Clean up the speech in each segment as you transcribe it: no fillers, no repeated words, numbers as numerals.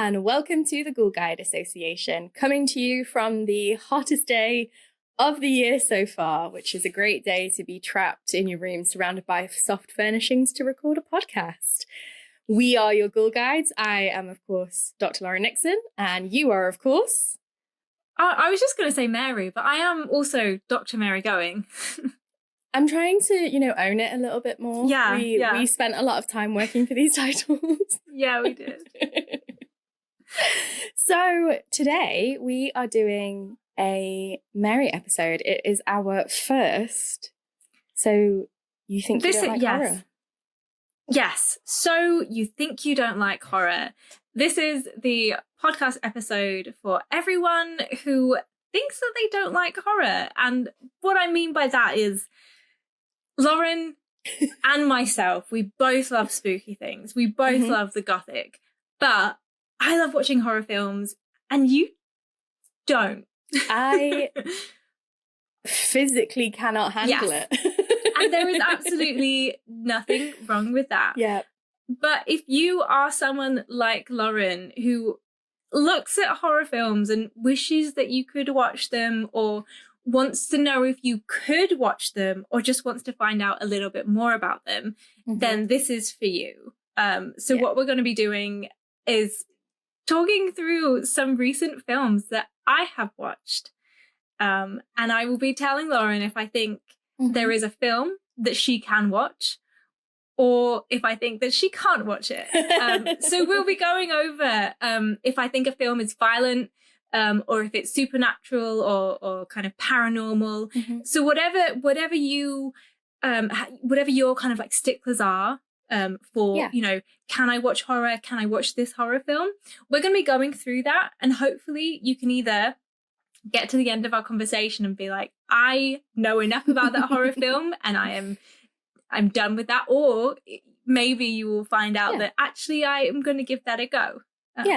and welcome to the Ghoul Guide Association, coming to you from the hottest day of the year so far, which is a great day to be trapped in your room surrounded by soft furnishings to record a podcast. We are your Ghoul Guides. I am, of course, Dr. Laura Nixon, and you are, of course... I was just going to say Mary, but I am also Dr. Mary Going. I'm trying to, own it a little bit more. Yeah, we spent a lot of time working for these titles. Yeah, we did. So today we are doing a Mary episode. It is our first. So you think you don't like horror? Yes. So you think you don't like horror. This is the podcast episode for everyone who thinks that they don't like horror. And what I mean by that is Lauren and myself, we both love spooky things. We both love the gothic. But I love watching horror films and you don't. I physically cannot handle it. And there is absolutely nothing wrong with that. Yeah. But if you are someone like Lauren who looks at horror films and wishes that you could watch them, or wants to know if you could watch them, or just wants to find out a little bit more about them, then this is for you. What we're going to be doing is talking through some recent films that I have watched. And I will be telling Lauren if I think there is a film that she can watch, or if I think that she can't watch it. So we'll be going over if I think a film is violent, or if it's supernatural or kind of paranormal. So whatever your kind of like sticklers are for, can I watch horror? Can I watch this horror film? We're going to be going through that, and hopefully you can either get to the end of our conversation and be like, I know enough about that horror film and I'm done with that. Or maybe you will find out that actually I am going to give that a go.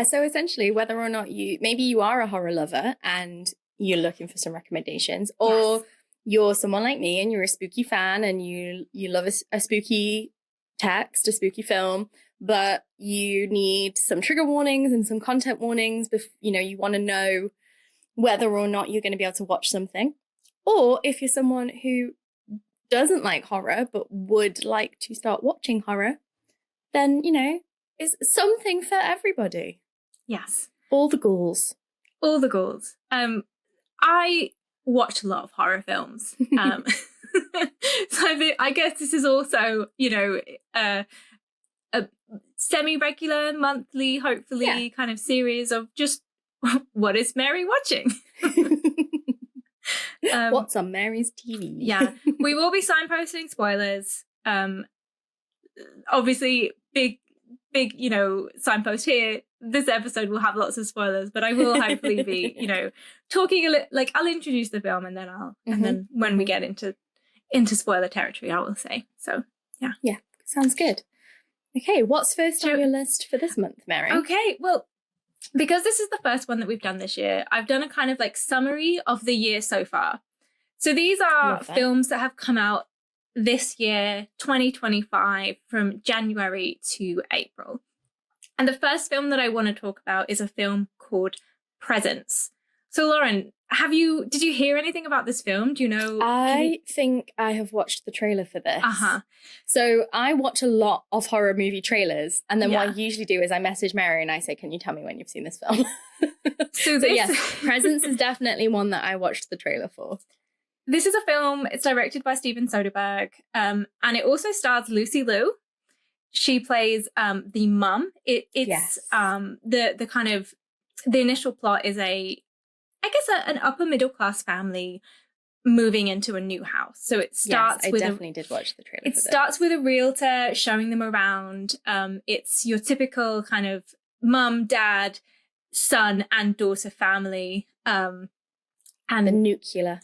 So essentially, whether or not maybe you are a horror lover and you're looking for some recommendations, or you're someone like me and you're a spooky fan and you love a spooky text, a spooky film, but you need some trigger warnings and some content warnings. You want to know whether or not you're going to be able to watch something. Or if you're someone who doesn't like horror but would like to start watching horror, then, it's something for everybody. Yes. All the ghouls. All the ghouls. I watch a lot of horror films. So I guess this is also, a semi-regular, monthly, hopefully, kind of series of just what is Mary watching? What's on Mary's TV? Yeah, we will be signposting spoilers. Obviously, big, signpost here. This episode will have lots of spoilers, but I will hopefully be, talking a little. Like, I'll introduce the film, and then and then when we get into spoiler territory, I will say. So, yeah, sounds good. Okay, what's first on your list for this month, Mary? Okay, well, because this is the first one that we've done this year, I've done a kind of like summary of the year so far. So these are films that have come out this year, 2025, from January to April. And the first film that I want to talk about is a film called Presence. So Lauren, did you hear anything about this film? Do you know? I think I have watched the trailer for this. So I watch a lot of horror movie trailers, and then what I usually do is I message Mary and I say, can you tell me when you've seen this film? So yes, Presence is definitely one that I watched the trailer for. This is a film, it's directed by Steven Soderbergh, and it also stars Lucy Liu. She plays the mum. It's the kind of, the initial plot is an upper middle class family moving into a new house. So it starts I definitely did watch the trailer. It starts with a realtor showing them around. It's your typical kind of mum, dad, son and daughter family. And the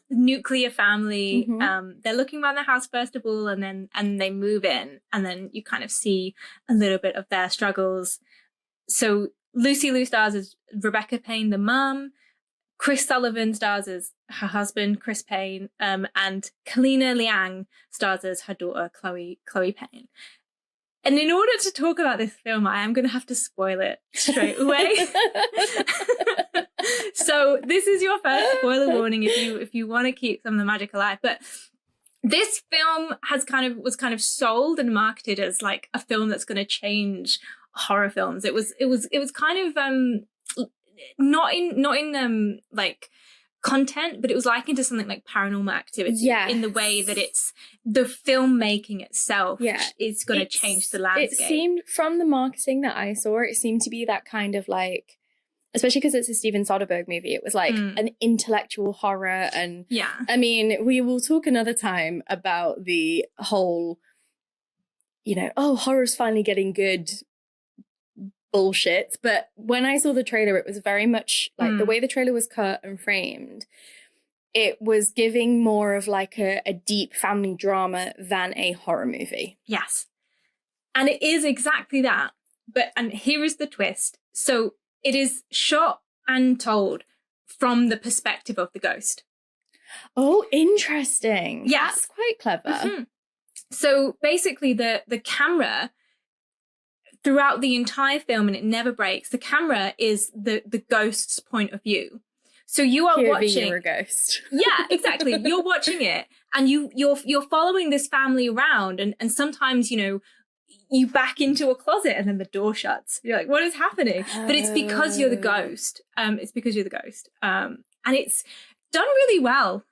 nuclear family. They're looking around the house first of all, and they move in, and then you kind of see a little bit of their struggles. So Lucy Liu stars as Rebecca Payne, the mum. Chris Sullivan stars as her husband, Chris Payne, and Kalina Liang stars as her daughter, Chloe Payne. And in order to talk about this film, I am going to have to spoil it straight away. So this is your first spoiler warning if you want to keep some of the magic alive. But this film was kind of sold and marketed as like a film that's going to change horror films. It was kind of not in like content, but it was likened to something like Paranormal Activity in the way that it's the filmmaking itself is going to change the landscape. It seemed, from the marketing that I saw, it seemed to be that kind of like, especially because it's a Steven Soderbergh movie, it was like an intellectual horror. And I mean, we will talk another time about the whole, horror's finally getting good bullshit. But when I saw the trailer, it was very much like the way the trailer was cut and framed, it was giving more of like a deep family drama than a horror movie. Yes. And it is exactly that. And here is the twist. So it is shot and told from the perspective of the ghost. Oh, interesting. Yes. That's quite clever. Mm-hmm. So basically the camera throughout the entire film, and it never breaks, the camera is the ghost's point of view. So you are watching. You're a ghost. Yeah, exactly. You're watching it, and you're following this family around, and sometimes you back into a closet, and then the door shuts. You're like, what is happening? But it's because you're the ghost. It's because you're the ghost. And it's done really well.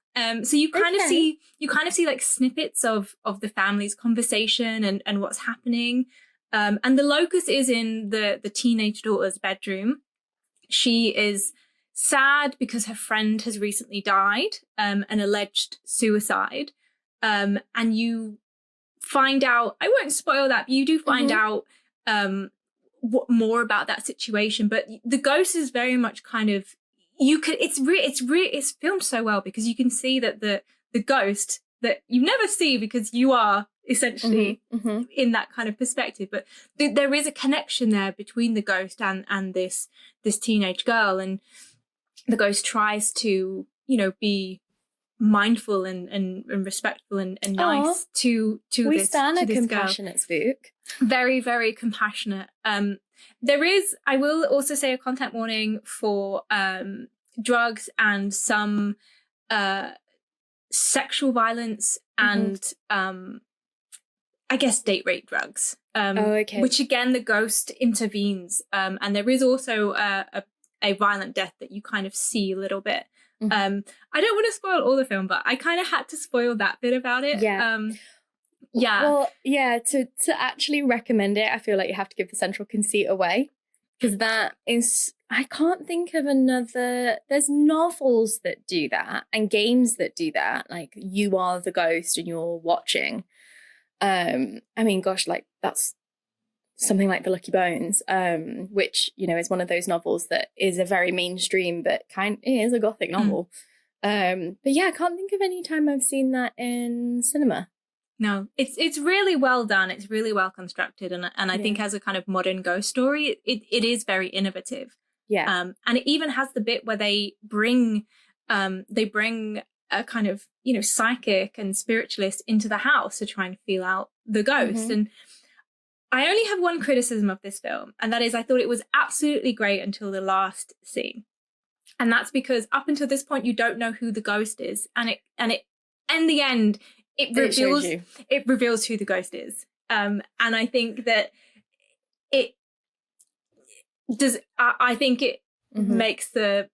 So you kind of see like snippets of the family's conversation and what's happening. And the locus is in the teenage daughter's bedroom. She is sad because her friend has recently died, an alleged suicide. And you find out, I won't spoil that, but you do find out what more about that situation. But the ghost is very much kind of, it's filmed so well because you can see that the ghost that you never see because you are essentially in that kind of perspective, but there is a connection there between the ghost and this teenage girl, and the ghost tries to be mindful and respectful and nice to we this stand a this compassionate girl. spook. Very, very compassionate. There is, I will also say, a content warning for drugs and some sexual violence and I guess date rape drugs. Which again the ghost intervenes, and there is also a violent death that you kind of see a little bit. I don't want to spoil all the film, but I kind of had to spoil that bit about it. Well, to actually recommend it, I feel like you have to give the central conceit away, because that is, I can't think of another. There's novels that do that and games that do that, like you are the ghost and you're watching. I mean, gosh, like that's something like The Lucky Bones, which is one of those novels that is a very mainstream, but it is a gothic novel. But yeah, I can't think of any time I've seen that in cinema. No, it's really well done. It's really well constructed, and I think as a kind of modern ghost story, it is very innovative. Yeah. And it even has the bit where they bring a kind of psychic and spiritualist into the house to try and feel out the ghost. And I only have one criticism of this film, and that is I thought it was absolutely great until the last scene, and that's because up until this point you don't know who the ghost is, and it in the end it reveals who the ghost is. And I think that it does. I think it makes it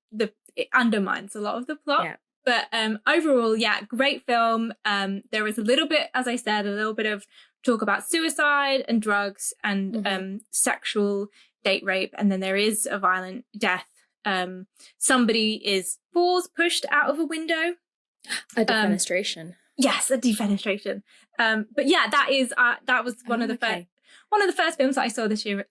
undermines a lot of the plot. Yeah. But overall, great film. There is a little bit, as I said, a little bit of talk about suicide and drugs and sexual date rape, and then there is a violent death. Somebody falls pushed out of a window. A defenestration. Yes, a defenestration. But yeah, that was one of the first films that I saw this year,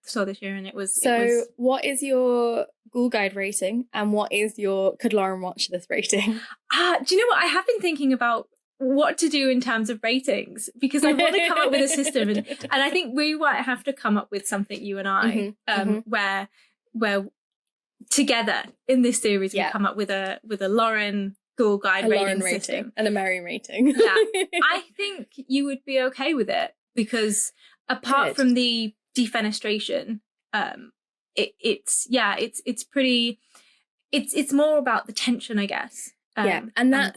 and it was. So, what is your Ghoul Guide rating, and what is your Could Lauren watch this rating? Do you know what? I have been thinking about what to do in terms of ratings, because I want to come up with a system, and I think we might have to come up with something, you and I, where together in this series we come up with a Lauren Ghoul Guide rating system and a Mary rating. Yeah, I think you would be okay with it, because apart Good. from the defenestration, it's pretty. It's more about the tension, I guess. And that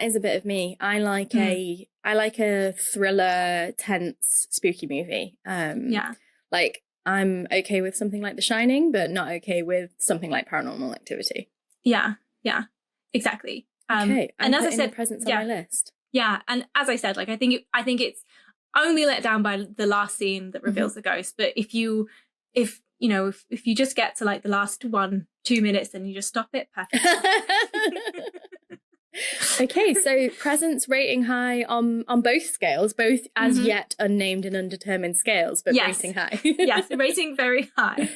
is a bit of me. I like a thriller, tense, spooky movie. Like I'm okay with something like The Shining, but not okay with something like Paranormal Activity. Yeah, exactly. Okay, and as I said, Presence on my list. Yeah, and as I said, like I think it's only let down by the last scene that reveals the ghost. But if you just get to like the last 1-2 minutes, then you just stop it. Perfect. Okay, so Presence rating high on both scales, both as yet unnamed and undetermined scales, but rating high. Yes, rating very high.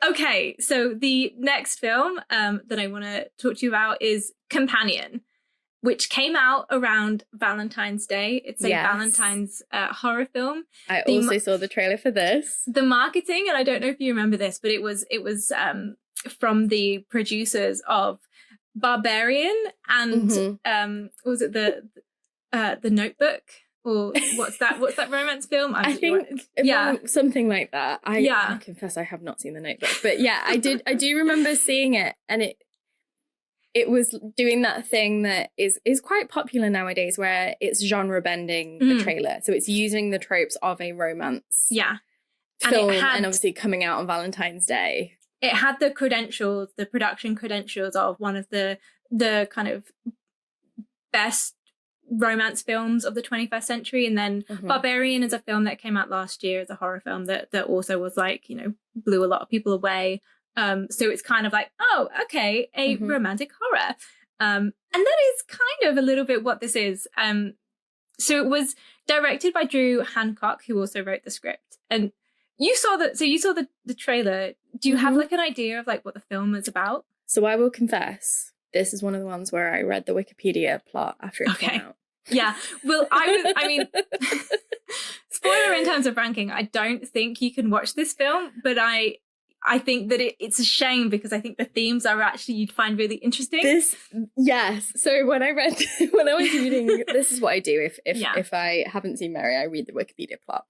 Okay, so the next film that I want to talk to you about is Companion, which came out around Valentine's Day. It's a Valentine's horror film. I also saw the trailer for this. The marketing, and I don't know if you remember this, but it was from the producers of Barbarian and was it the Notebook, or what's that romance film? I think something like that. I confess I have not seen The Notebook, but I do remember seeing it, and it was doing that thing that is quite popular nowadays, where it's genre bending the trailer. So it's using the tropes of a romance film, and obviously coming out on Valentine's Day. It had the production credentials of one of the kind of best romance films of the 21st century. And then Barbarian is a film that came out last year as a horror film that also was like, blew a lot of people away. So it's kind of like, oh, okay, a romantic horror. And that is kind of a little bit what this is. So it was directed by Drew Hancock, who also wrote the script. And you saw the trailer. Do you have like an idea of like what the film is about? So I will confess, this is one of the ones where I read the Wikipedia plot after it came out. Yeah. Well, I mean, spoiler in terms of ranking, I don't think you can watch this film, but I think that it's a shame, because I think the themes are actually you'd find really interesting. So when I was reading, this is what I do if I haven't seen Mary, I read the Wikipedia plot.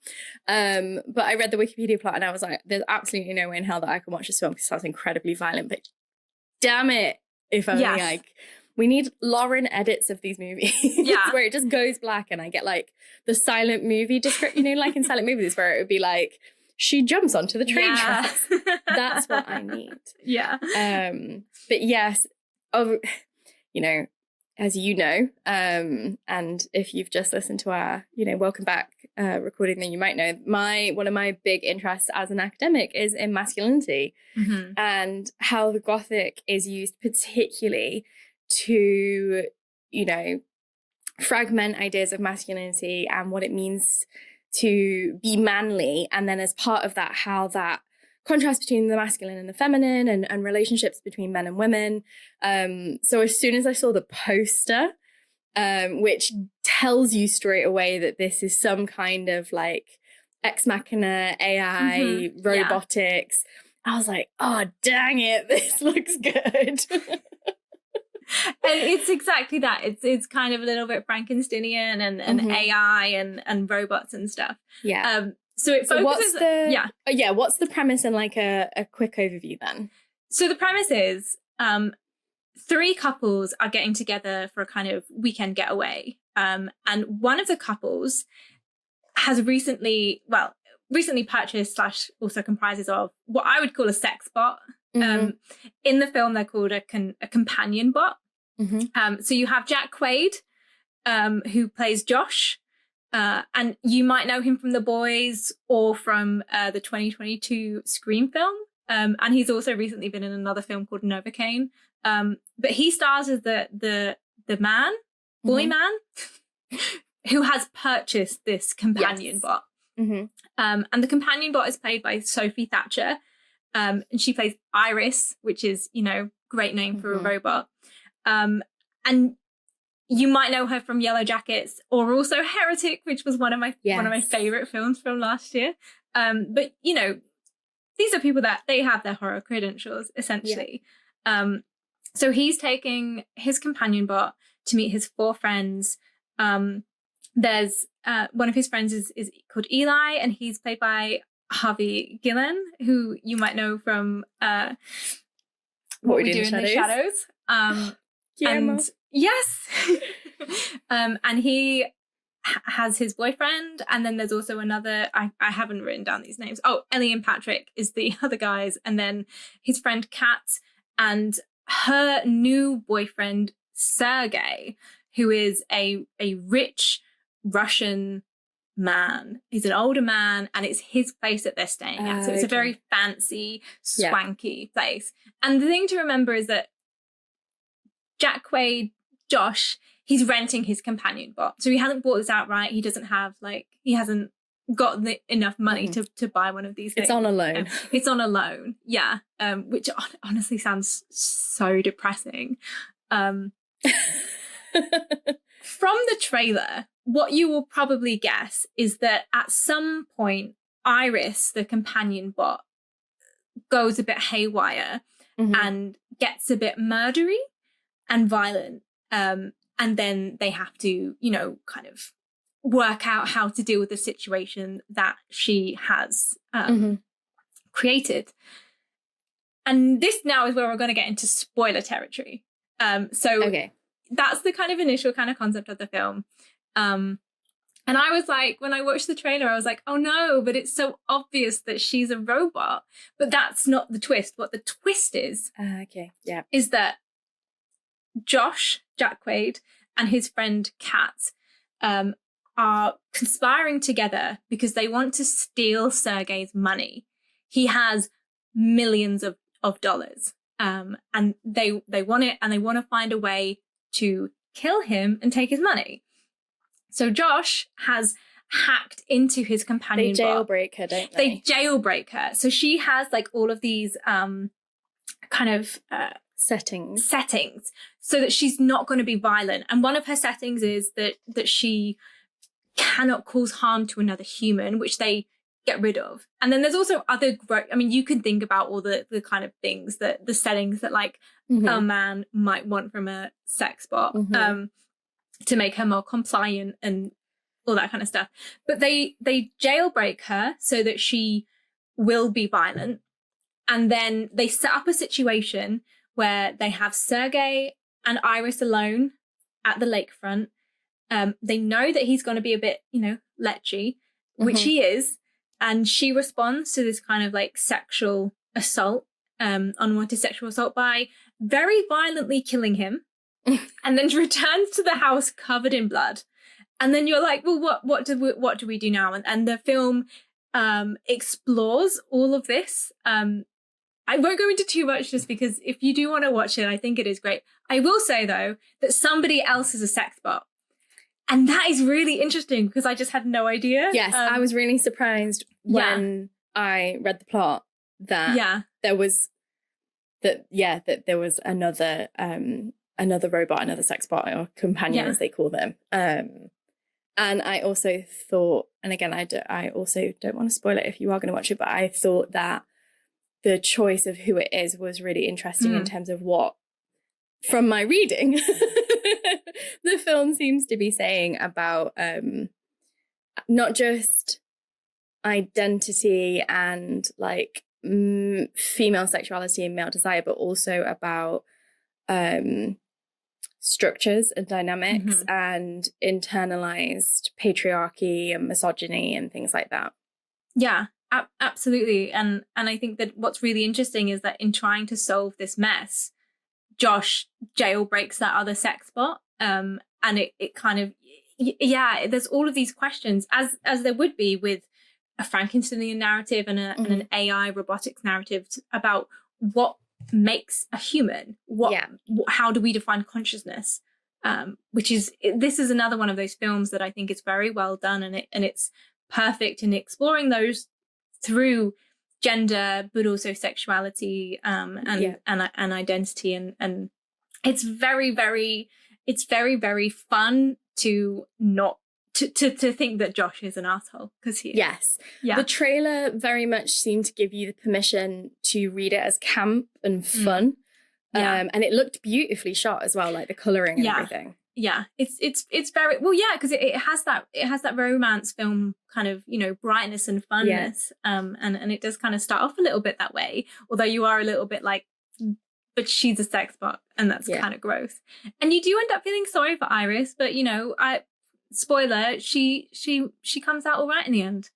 But I read the Wikipedia plot and I was like, there's absolutely no way in hell that I can watch this film because it sounds incredibly violent. But damn it, if only like we need Lauren edits of these movies where it just goes black and I get like the silent movie description, like in silent movies where it would be like, she jumps onto the train tracks. That's what I need. Yeah. But yes, as you know, and if you've just listened to our, welcome back recording, then you might know one of my big interests as an academic is in masculinity and how the Gothic is used particularly to, fragment ideas of masculinity and what it means to be manly, and then as part of that, how that contrast between the masculine and the feminine and relationships between men and women. So as soon as I saw the poster, which tells you straight away that this is some kind of like ex machina, AI, robotics, I was like, oh, dang it, this looks good. And it's exactly that. It's kind of a little bit Frankensteinian and AI and robots and stuff. Yeah. So it focuses. What's the premise and like a quick overview then? So the premise is 3 couples are getting together for a kind of weekend getaway. And one of the couples has recently purchased / also comprises of what I would call a sex bot. In the film, they're called a companion bot. So you have Jack Quaid, who plays Josh, and you might know him from The Boys or from the 2022 Scream film. And he's also recently been in another film called Novocaine. But he stars as the boy man, who has purchased this companion bot. And the companion bot is played by Sophie Thatcher. And she plays Iris, which is, great name for a robot. And you might know her from Yellow Jackets, or also Heretic, which was one of my favorite films from last year. But these are people that they have their horror credentials essentially. So he's taking his companion bot to meet his 4 friends, there's one of his friends is called Eli, and he's played by Harvey Gillen, who you might know from What We Do in the Shadows. And yes, and he has his boyfriend, and then there's also another. I haven't written down these names. Oh, Ellie and Patrick is the other guys, and then his friend Kat and her new boyfriend Sergey, who is a rich Russian man. He's an older man, and it's his place that they're staying at. So it's a very fancy, swanky place. And the thing to remember is that Jack Quaid, Josh, he's renting his companion bot. So he hasn't bought this outright. He doesn't have he hasn't got enough money to buy one of these things. It's on a loan. It's on a loan. Yeah. Which honestly sounds so depressing. From the trailer, what you will probably guess is that at some point, Iris, the companion bot, goes a bit haywire and gets a bit murdery and violent. And then they have to, kind of work out how to deal with the situation that she has created. And this now is where we're going to get into spoiler territory. So that's the kind of initial kind of concept of the film. And I was like, when I watched the trailer, I was like, oh no, but it's so obvious that she's a robot. But that's not the twist. What the twist is, is that Josh, Jack Quaid, and his friend Kat are conspiring together because they want to steal Sergei's money. He has millions of dollars. And they want it, and they want to find a way to kill him and take his money. So Josh has hacked into his companion They jailbreak her, don't they? They jailbreak her. So she has all of these kind of settings so that she's not going to be violent. And one of her settings is that she cannot cause harm to another human, which they get rid of. And then there's also other you can think about all the kind of things that the settings that a man might want from a sex bot to make her more compliant and all that kind of stuff. But they jailbreak her so that she will be violent. And then they set up a situation where they have Sergey and Iris alone at the lakefront. They know that he's going to be a bit, lechy, which he is. And she responds to this kind of sexual assault, unwanted sexual assault, by very violently killing him, and then returns to the house covered in blood. And then you're like, well, what do we do now? And the film explores all of this. I won't go into too much, just because if you do want to watch it, I think it is great. I will say, though, that somebody else is a sex bot. And that is really interesting because I just had no idea. Yes, I was really surprised when I read the plot that there was another robot, another sex bot or companion, as they call them. And I also thought, and again, I also don't want to spoil it if you are going to watch it, but I thought that the choice of who it is was really interesting in terms of what, from my reading, the film seems to be saying about not just identity and female sexuality and male desire, but also about structures and dynamics and internalized patriarchy and misogyny and things like that. Yeah, absolutely. And I think that what's really interesting is that in trying to solve this mess, Josh jailbreaks that other sex bot. And it kind of, there's all of these questions, as there would be with a Frankensteinian narrative and an AI robotics narrative about what makes a human, how do we define consciousness, this is another one of those films that I think is very well done, and it's perfect in exploring those through gender, but also sexuality and identity, and it's very, very fun to not to think that Josh is an asshole, because he is. Yes. Yeah. The trailer very much seemed to give you the permission to read it as camp and fun. And it looked beautifully shot as well, the colouring and everything. Yeah, it's very well, yeah, because it has that romance film kind of, you know, brightness and funness, and it does kind of start off a little bit that way, although you are a little bit like, but she's a sex bot, and that's kind of gross, and you do end up feeling sorry for Iris, but you know, spoiler, she comes out all right in the end,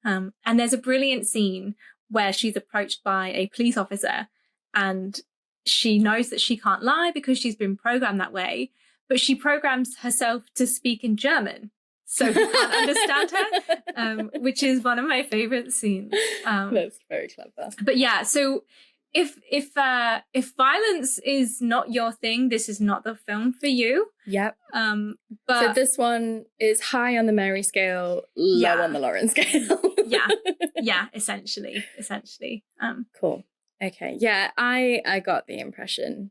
and there's a brilliant scene where she's approached by a police officer, and she knows that she can't lie because she's been programmed that way. But she programs herself to speak in German, so he can't understand her, which is one of my favorite scenes. That's very clever. But yeah, so if violence is not your thing, this is not the film for you. Yep. But so this one is high on the Mary scale, low on the Lauren scale. yeah, essentially. Cool. Okay. Yeah, I got the impression.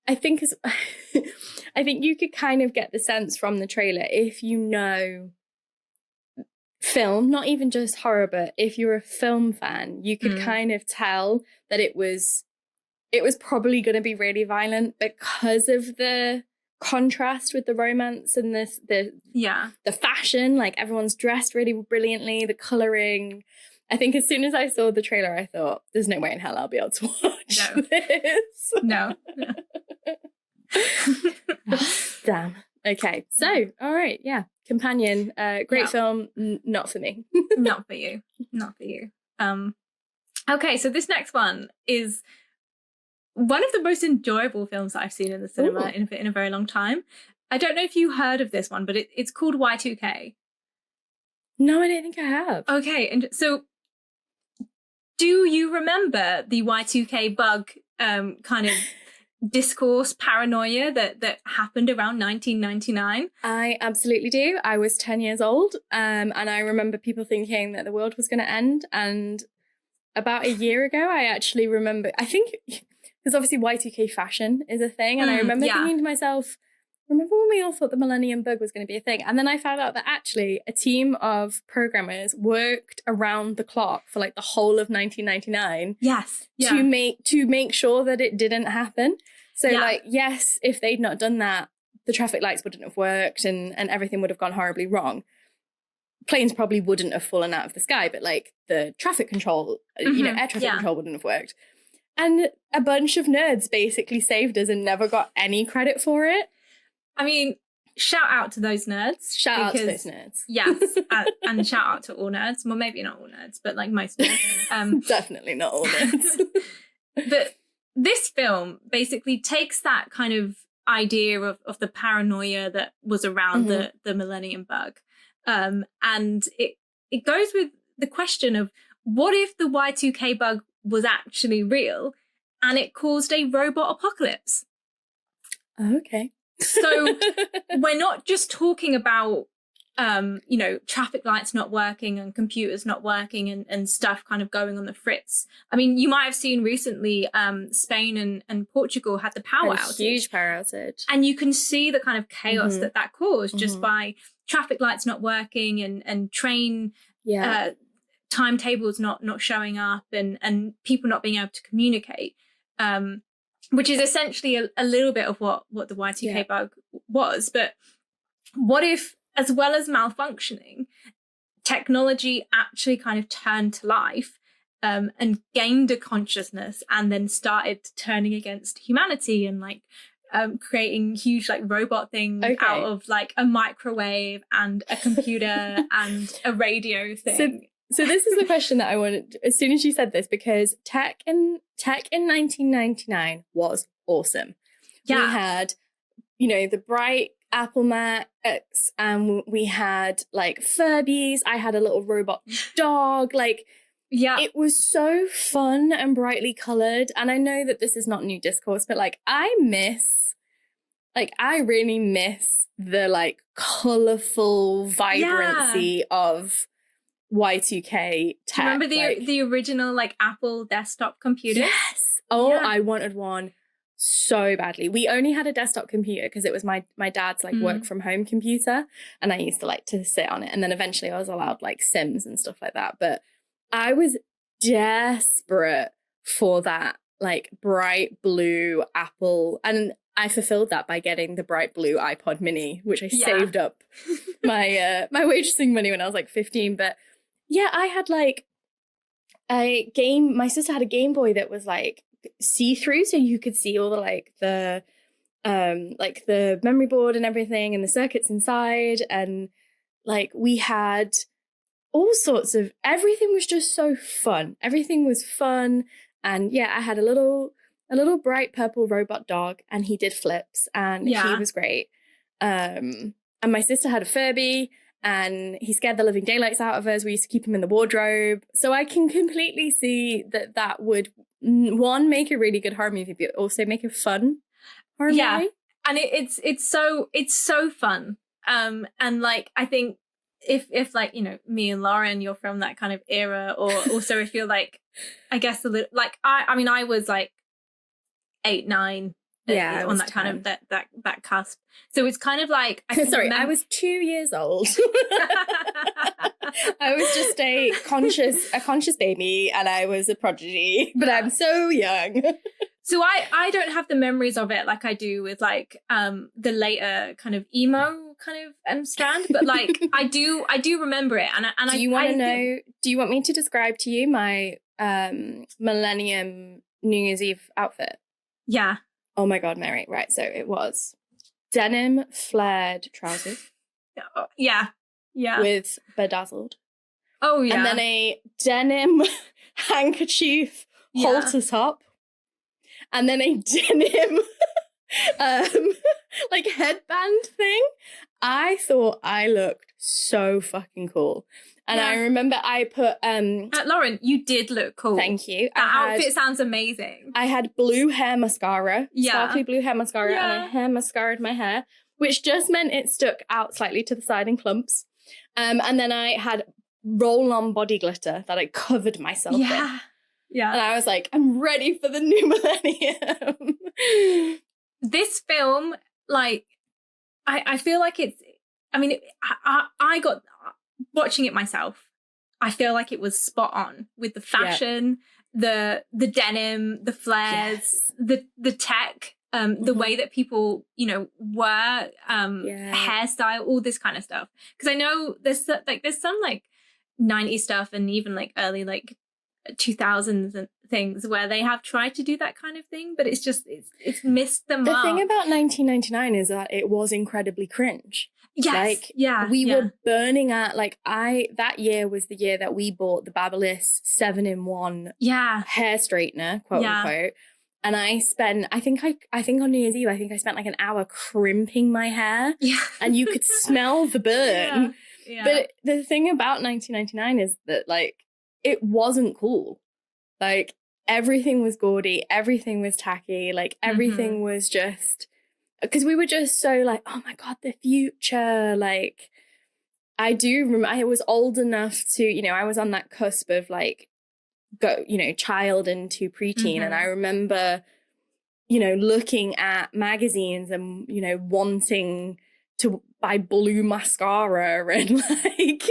I think you could kind of get the sense from the trailer, if you know film, not even just horror, but if you're a film fan, you could kind of tell that it was probably going to be really violent because of the contrast with the romance and the fashion. Like, everyone's dressed really brilliantly, the coloring. I think as soon as I saw the trailer, I thought, there's no way in hell I'll be able to watch this. No. Damn. Okay. So, all right. Yeah. Companion. Great film. Not for me. Not for you. Okay. So this next one is one of the most enjoyable films that I've seen in the cinema in a very long time. I don't know if you heard of this one, but it's called Y2K. No, I don't think I have. Okay. And so do you remember the Y2K bug kind of discourse paranoia that happened around 1999? I absolutely do. I was 10 years old, and I remember people thinking that the world was going to end. And about a year ago, I actually remember, I think, because obviously Y2K fashion is a thing, and I remember thinking to myself, remember when we all thought the Millennium Bug was going to be a thing? And then I found out that actually a team of programmers worked around the clock for like the whole of 1999. Yes. Yeah. To make sure that it didn't happen. So like, yes, if they'd not done that, the traffic lights wouldn't have worked and everything would have gone horribly wrong. Planes probably wouldn't have fallen out of the sky, but like the traffic control, air traffic control wouldn't have worked. And a bunch of nerds basically saved us and never got any credit for it. I mean, shout out to those nerds. Shout out to those nerds. Yes, and shout out to all nerds. Well, maybe not all nerds, but like most nerds. Definitely not all nerds. But this film basically takes that kind of idea of the paranoia that was around the Millennium Bug, and it goes with the question of, what if the Y2K bug was actually real and it caused a robot apocalypse? Okay. So we're not just talking about, traffic lights not working and computers not working and stuff kind of going on the fritz. I mean, you might have seen recently Spain and Portugal had the power outage. Huge power outage. And you can see the kind of chaos that caused just by traffic lights not working and train timetables not showing up and people not being able to communicate. Which is essentially a little bit of what the Y2K bug was. But what if, as well as malfunctioning, technology actually kind of turned to life and gained a consciousness and then started turning against humanity and like creating huge like robot things out of like a microwave and a computer and a radio thing? So this is the question that I wanted as soon as you said this, because tech in 1999 was awesome. Yeah. We had, the bright Apple Macs, and we had like Furbies. I had a little robot dog. Like, it was so fun and brightly colored. And I know that this is not new discourse, but like I really miss the like colorful vibrancy of Y2K tech. Do you remember the original like Apple desktop computer? Yes. Oh, yeah. I wanted one so badly. We only had a desktop computer because it was my dad's like work from home computer, and I used to like to sit on it. And then eventually I was allowed like Sims and stuff like that. But I was desperate for that like bright blue Apple, and I fulfilled that by getting the bright blue iPod mini, which I saved up my my waitressing money when I was like 15. But yeah, I had like my sister had a Game Boy that was like see-through, so you could see all the like the memory board and everything and the circuits inside, and like we had all sorts of, everything was just so fun. Everything was fun. And yeah, I had a little bright purple robot dog, and he did flips, and he was great. And my sister had a Furby, and he scared the living daylights out of us. We used to keep him in the wardrobe. So I can completely see that would, one, make a really good horror movie, but also make a fun horror movie. And it's so fun. And like, I think if like, you know, me and Lauren, you're from that kind of era, or also if you're like, I guess a little, like I mean, I was like 8, 9, on that 10. Kind of that cusp. So it's kind of like, I was 2 years old. I was just a conscious baby, and I was a prodigy, but I'm so young. So I don't have the memories of it like I do with like the later kind of emo kind of strand, but like I do remember it. And do you want to know? Do you want me to describe to you my Millennium New Year's Eve outfit? Yeah. Oh my God, Mary! Right, so it was denim flared trousers. Yeah. With bedazzled. Oh yeah. And then a denim handkerchief halter top. And then a denim like headband thing. I thought I looked so fucking cool. And I remember I put Lauren, you did look cool. Thank you. That outfit sounds amazing. I had blue hair mascara, sparkly blue hair mascara, and I hair mascaraed my hair, which just meant it stuck out slightly to the side in clumps. And then I had roll-on body glitter that I covered myself in. Yeah. And I was like, I'm ready for the new millennium. This film, like, I feel like it's, I mean, I got, watching it myself, I feel like it was spot on with the fashion, the denim, the flares, the tech, the way that people, you know, wear, hairstyle, all this kind of stuff. Because I know there's some like 90s stuff and even like early like 2000s and things where they have tried to do that kind of thing, but it's just it's missed the mark. The thing about 1999 is that it was incredibly cringe. Yes. Like, we were burning at, like, that year was the year that we bought the Babyliss 7-in-1 hair straightener, quote unquote. And I spent, I think on New Year's Eve, I spent like an hour crimping my hair. Yeah. And you could smell the burn. Yeah. But the thing about 1999 is that, like, it wasn't cool. Like, everything was gaudy, everything was tacky, like, everything was just, because we were just so like, oh my God, the future. Like, I do remember, I was old enough to, you know, I was on that cusp of like, child into preteen. And I remember, you know, looking at magazines and, you know, wanting to buy blue mascara and like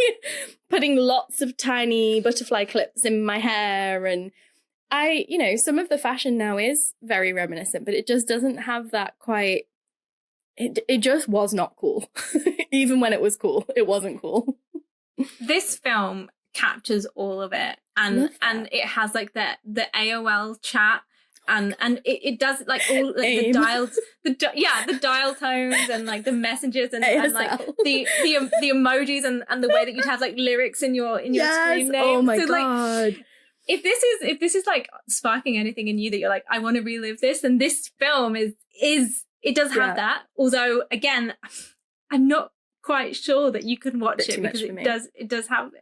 putting lots of tiny butterfly clips in my hair. And I, you know, some of the fashion now is very reminiscent, but it just doesn't have that quite, it just was not cool. Even when it was cool, it wasn't cool. This film captures all of it, and it has like the AOL chat, and it does like all like, the dials, the dial tones and like the messages and like the emojis and the way that you'd have like lyrics in your screen name. Oh my God. Like, if this is like sparking anything in you that you're like, I want to relive this, then this film is it does have that. Although again, I'm not quite sure that you can watch it because it does have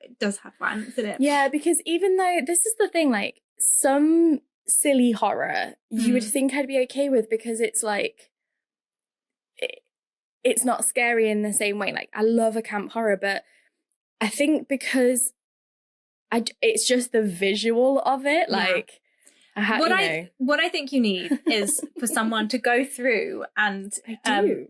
violence in it. Yeah, because even though this is the thing, like some silly horror you would think I'd be okay with because it's like it's not scary in the same way. Like I love a camp horror, but I think because it's just the visual of it, like What I think you need is for someone to go through and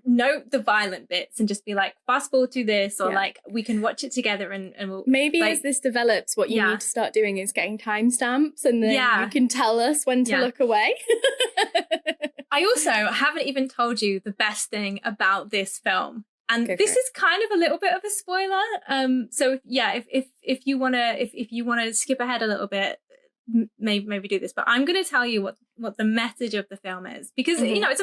note the violent bits and just be like, fast forward to this, or like we can watch it together and we'll maybe as this develops, what you need to start doing is getting timestamps, and then you can tell us when to look away. I also haven't even told you the best thing about this film. And this is kind of a little bit of a spoiler. So if you wanna skip ahead a little bit, maybe do this. But I'm going to tell you what the message of the film is, because you know it's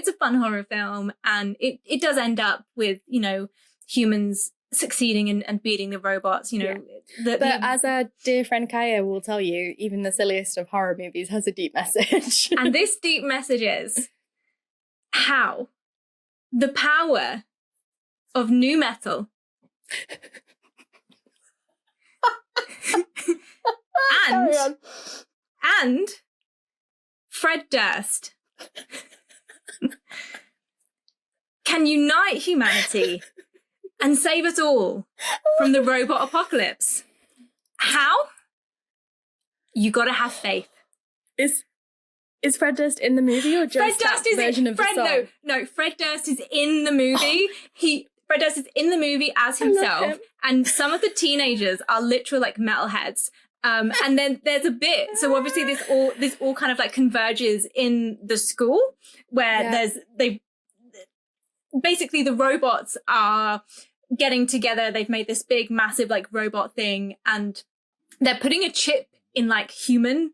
a fun horror film, and it does end up with, you know, humans succeeding and beating the robots. You know, but as our dear friend Kaya will tell you, even the silliest of horror movies has a deep message. And this deep message is how the power of nu metal and Fred Durst can unite humanity and save us all from the robot apocalypse. How? You gotta have faith. Is Fred Durst in the movie, or just that version of the song? No, Fred Durst is in the movie. Fred Durst is in the movie as himself, and some of the teenagers are literal like metalheads. And then there's a bit, so obviously this all kind of like converges in the school where basically the robots are getting together. They've made this big, massive like robot thing, and they're putting a chip in like humans,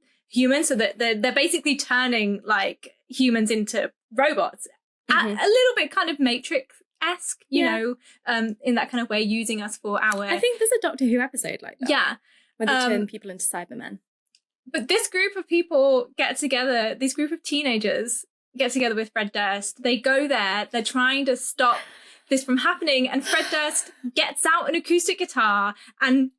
so that they're basically turning like humans into robots. A little bit kind of Matrix-esque, you know, in that kind of way, using us for our... I think there's a Doctor Who episode like that. Yeah. Where they turn people into Cybermen. But this group of people get together, this group of teenagers get together with Fred Durst. They go there, they're trying to stop this from happening, and Fred Durst gets out an acoustic guitar and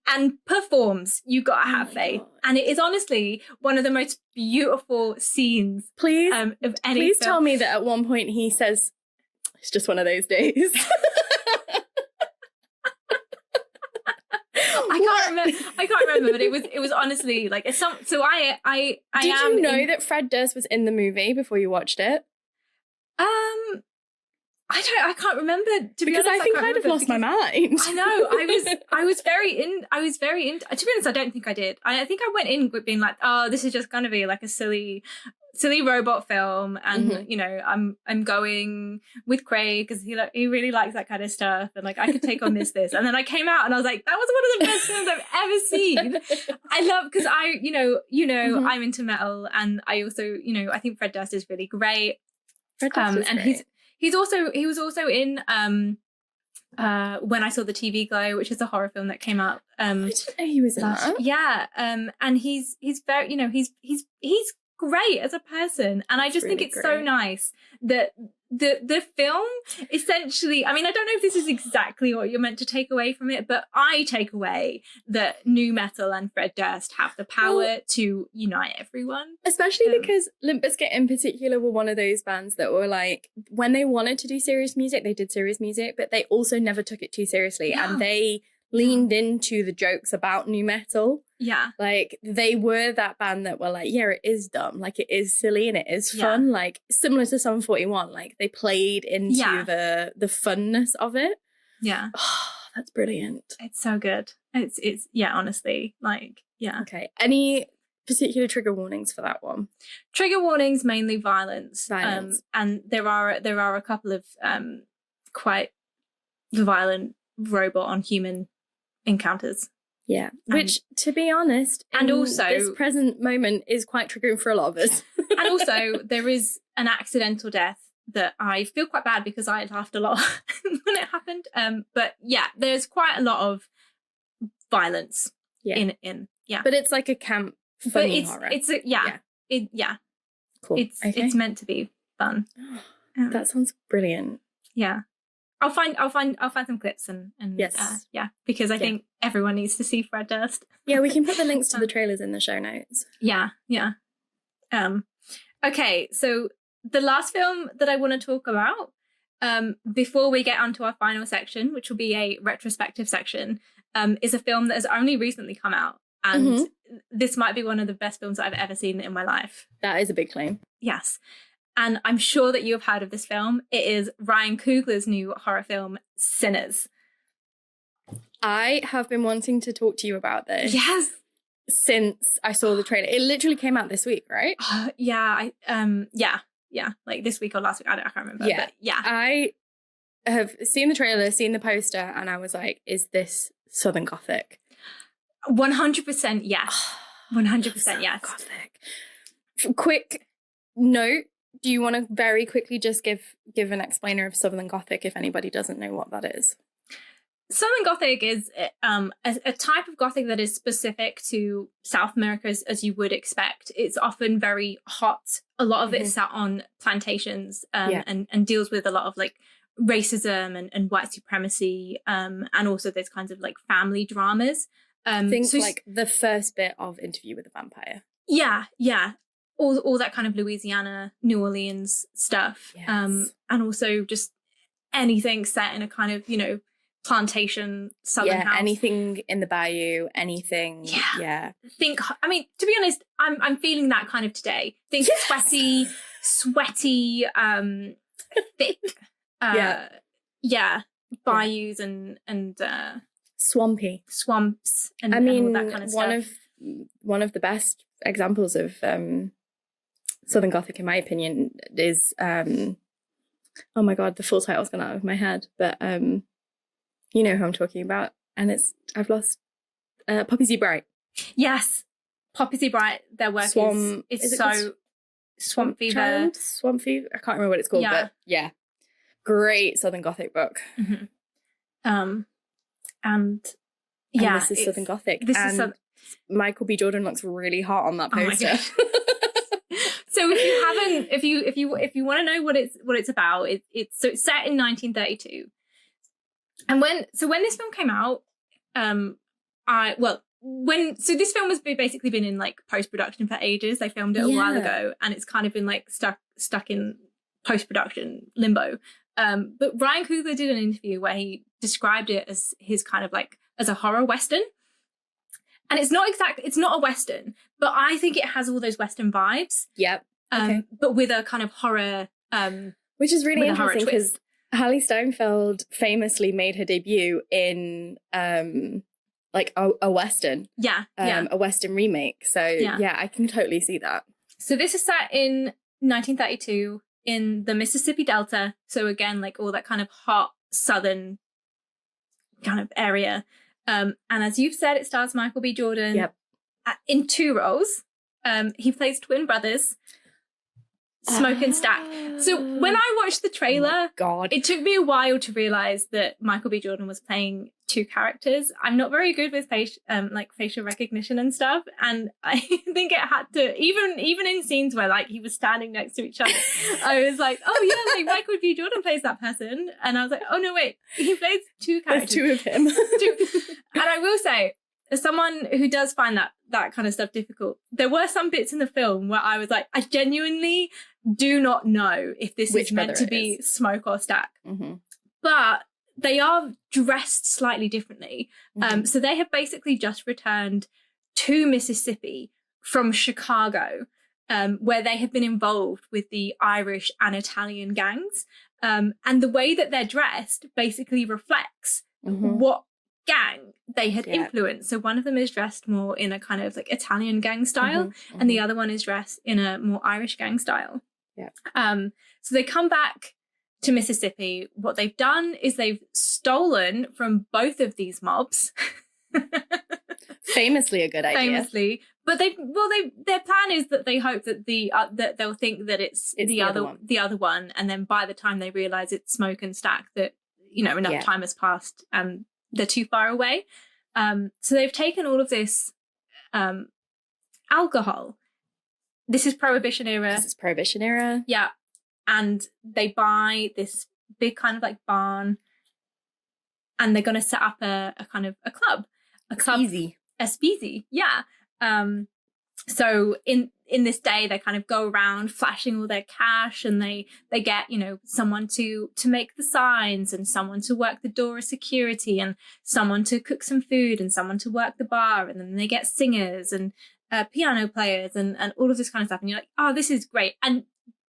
performs You Gotta Have Faith. God. And it is honestly one of the most beautiful scenes of any Please film. Tell me that at one point he says, "It's just one of those days." I can't remember, but it was honestly like it's some. So Did you know that Fred Durst was in the movie before you watched it? I can't remember, to be honest. I think I'd have lost my mind. I know. I was very in. To be honest, I don't think I did. I think I went in with being like, oh, this is just going to be like a silly robot film, and you know, I'm going with Craig because he really likes that kind of stuff, and like I could take on this, and then I came out and I was like, that was one of the best films I've ever seen. I love, because I'm into metal, and I also, you know, I think Fred Durst is really great. Fred Durst is great. He was also in When I Saw the TV Glow, which is a horror film that came out. I didn't know he was in that. Yeah, and he's very, you know, he's great as a person, and I just think it's so nice that the film essentially, I mean, I don't know if this is exactly what you're meant to take away from it, but I take away that nu metal and Fred Durst have the power to unite everyone. Especially because Limp Bizkit in particular were one of those bands that were like, when they wanted to do serious music, they did serious music, but they also never took it too seriously. Yeah. And they leaned into the jokes about nu metal. Yeah. Like, they were that band that were like, yeah, it is dumb. Like, it is silly and it is fun. Yeah. Like, similar to Sum 41. Like, they played into the funness of it. Yeah. Oh, that's brilliant. It's so good. It's honestly, like, yeah. Okay. Any particular trigger warnings for that one? Trigger warnings, mainly violence. And there are a couple of quite violent robot on human encounters. Yeah, which, to be honest, and also this present moment is quite triggering for a lot of us. And also, there is an accidental death that I feel quite bad because I laughed a lot when it happened. But yeah, there's quite a lot of violence in But it's like a camp funny horror. Cool. It's meant to be fun. That sounds brilliant. Yeah. I'll find some clips and yes. Because I think everyone needs to see Fred Durst. Yeah, we can put the links to the trailers in the show notes. Yeah. Okay, so the last film that I want to talk about, before we get onto our final section, which will be a retrospective section, is a film that has only recently come out. And this might be one of the best films I've ever seen in my life. That is a big claim. Yes. And I'm sure that you have heard of this film. It is Ryan Coogler's new horror film, Sinners. I have been wanting to talk to you about this. Yes. Since I saw the trailer. It literally came out this week, right? Yeah. Like this week or last week. I can't remember. Yeah. But yeah. I have seen the trailer, seen the poster, and I was like, is this Southern Gothic? 100% yes. 100% yes. Gothic. Quick note. Do you want to very quickly just give an explainer of Southern Gothic if anybody doesn't know what that is? Southern Gothic is a type of Gothic that is specific to South America, as you would expect. It's often very hot. A lot of it is set on plantations and deals with a lot of like racism and white supremacy, and also those kinds of like family dramas. Things like the first bit of Interview with a Vampire. Yeah. All that kind of Louisiana, New Orleans stuff. Yes. And also just anything set in a kind of, plantation southern house. Anything in the bayou, anything. Yeah. To be honest, I'm feeling that kind of today. Think sweaty, thick. Bayous and swampy swamps and all that kind of stuff. One of the best examples of Southern Gothic, in my opinion, is oh my god, the full title's gone out of my head, but you know who I'm talking about, and I've lost Poppy Z. Bright. Yes, Poppy Z. Bright. Their work is so Swamp Fever. Swamp Fever. I can't remember what it's called, but yeah, great Southern Gothic book. And this is Southern Gothic. Michael B. Jordan looks really hot on that poster. So if you want to know what it's about, it's set in 1932. And when this film came out, this film has basically been in like post-production for ages. They filmed it a while ago, and it's kind of been like stuck in post-production limbo. But Ryan Coogler did an interview where he described it as his kind of like as a horror western. And it's not a western, but I think it has all those western vibes. Yep. But with a kind of horror, which is really interesting because Hallie Steinfeld famously made her debut in like a western. A western remake. So I can totally see that. So this is set in 1932 in the Mississippi Delta. So again, like all that kind of hot southern kind of area. And as you've said, it stars Michael B. Jordan. Yep. In two roles. He plays twin brothers, Smoke and Stack. So when I watched the trailer, it took me a while to realize that Michael B. Jordan was playing two characters. I'm not very good with facial recognition and stuff, and I think it had to even in scenes where like he was standing next to each other, I was like, oh yeah, like Michael B. Jordan plays that person, and I was like, oh no wait, he plays two characters. There's two of him. And I will say, as someone who does find that kind of stuff difficult, there were some bits in the film where I was like, I genuinely do not know if this is meant to be Smoke or Stack. But they are dressed slightly differently. So they have basically just returned to Mississippi from Chicago, where they have been involved with the Irish and Italian gangs. And the way that they're dressed basically reflects what gang they had influenced. So one of them is dressed more in a kind of like Italian gang style, and the other one is dressed in a more Irish gang style. So they come back to Mississippi. What they've done is they've stolen from both of these mobs. Famously a good idea. But their plan is that they hope that that they'll think that it's the other one, and then by the time they realize it's Smoke and Stack, that enough time has passed and they're too far away. So they've taken all of this alcohol. This is Prohibition era. Yeah. And they buy this big kind of like barn, and they're going to set up a kind of a club. A speakeasy. Yeah. So in in this day, they kind of go around flashing all their cash, and they get, you know, someone to make the signs, and someone to work the door of security, and someone to cook some food, and someone to work the bar, and then they get singers and piano players and all of this kind of stuff. And you're like, oh, this is great. And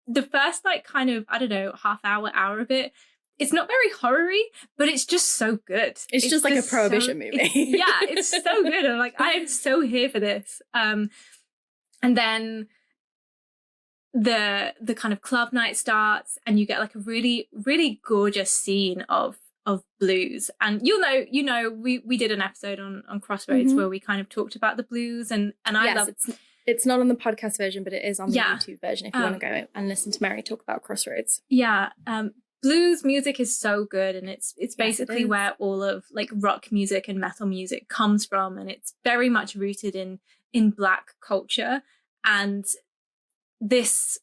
the first like kind of, I don't know, half hour of it, it's not very horror-y, but it's just so good. It's just like a Prohibition movie. It's so good. I'm like, I am so here for this. And then the kind of club night starts, and you get like a really, really gorgeous scene of blues. And you know, we did an episode on Crossroads where we kind of talked about the blues, and I love it's not on the podcast version, but it is on the YouTube version if you want to go and listen to Mary talk about Crossroads. Blues music is so good, and it's basically where all of like rock music and metal music comes from, and it's very much rooted in Black culture. And this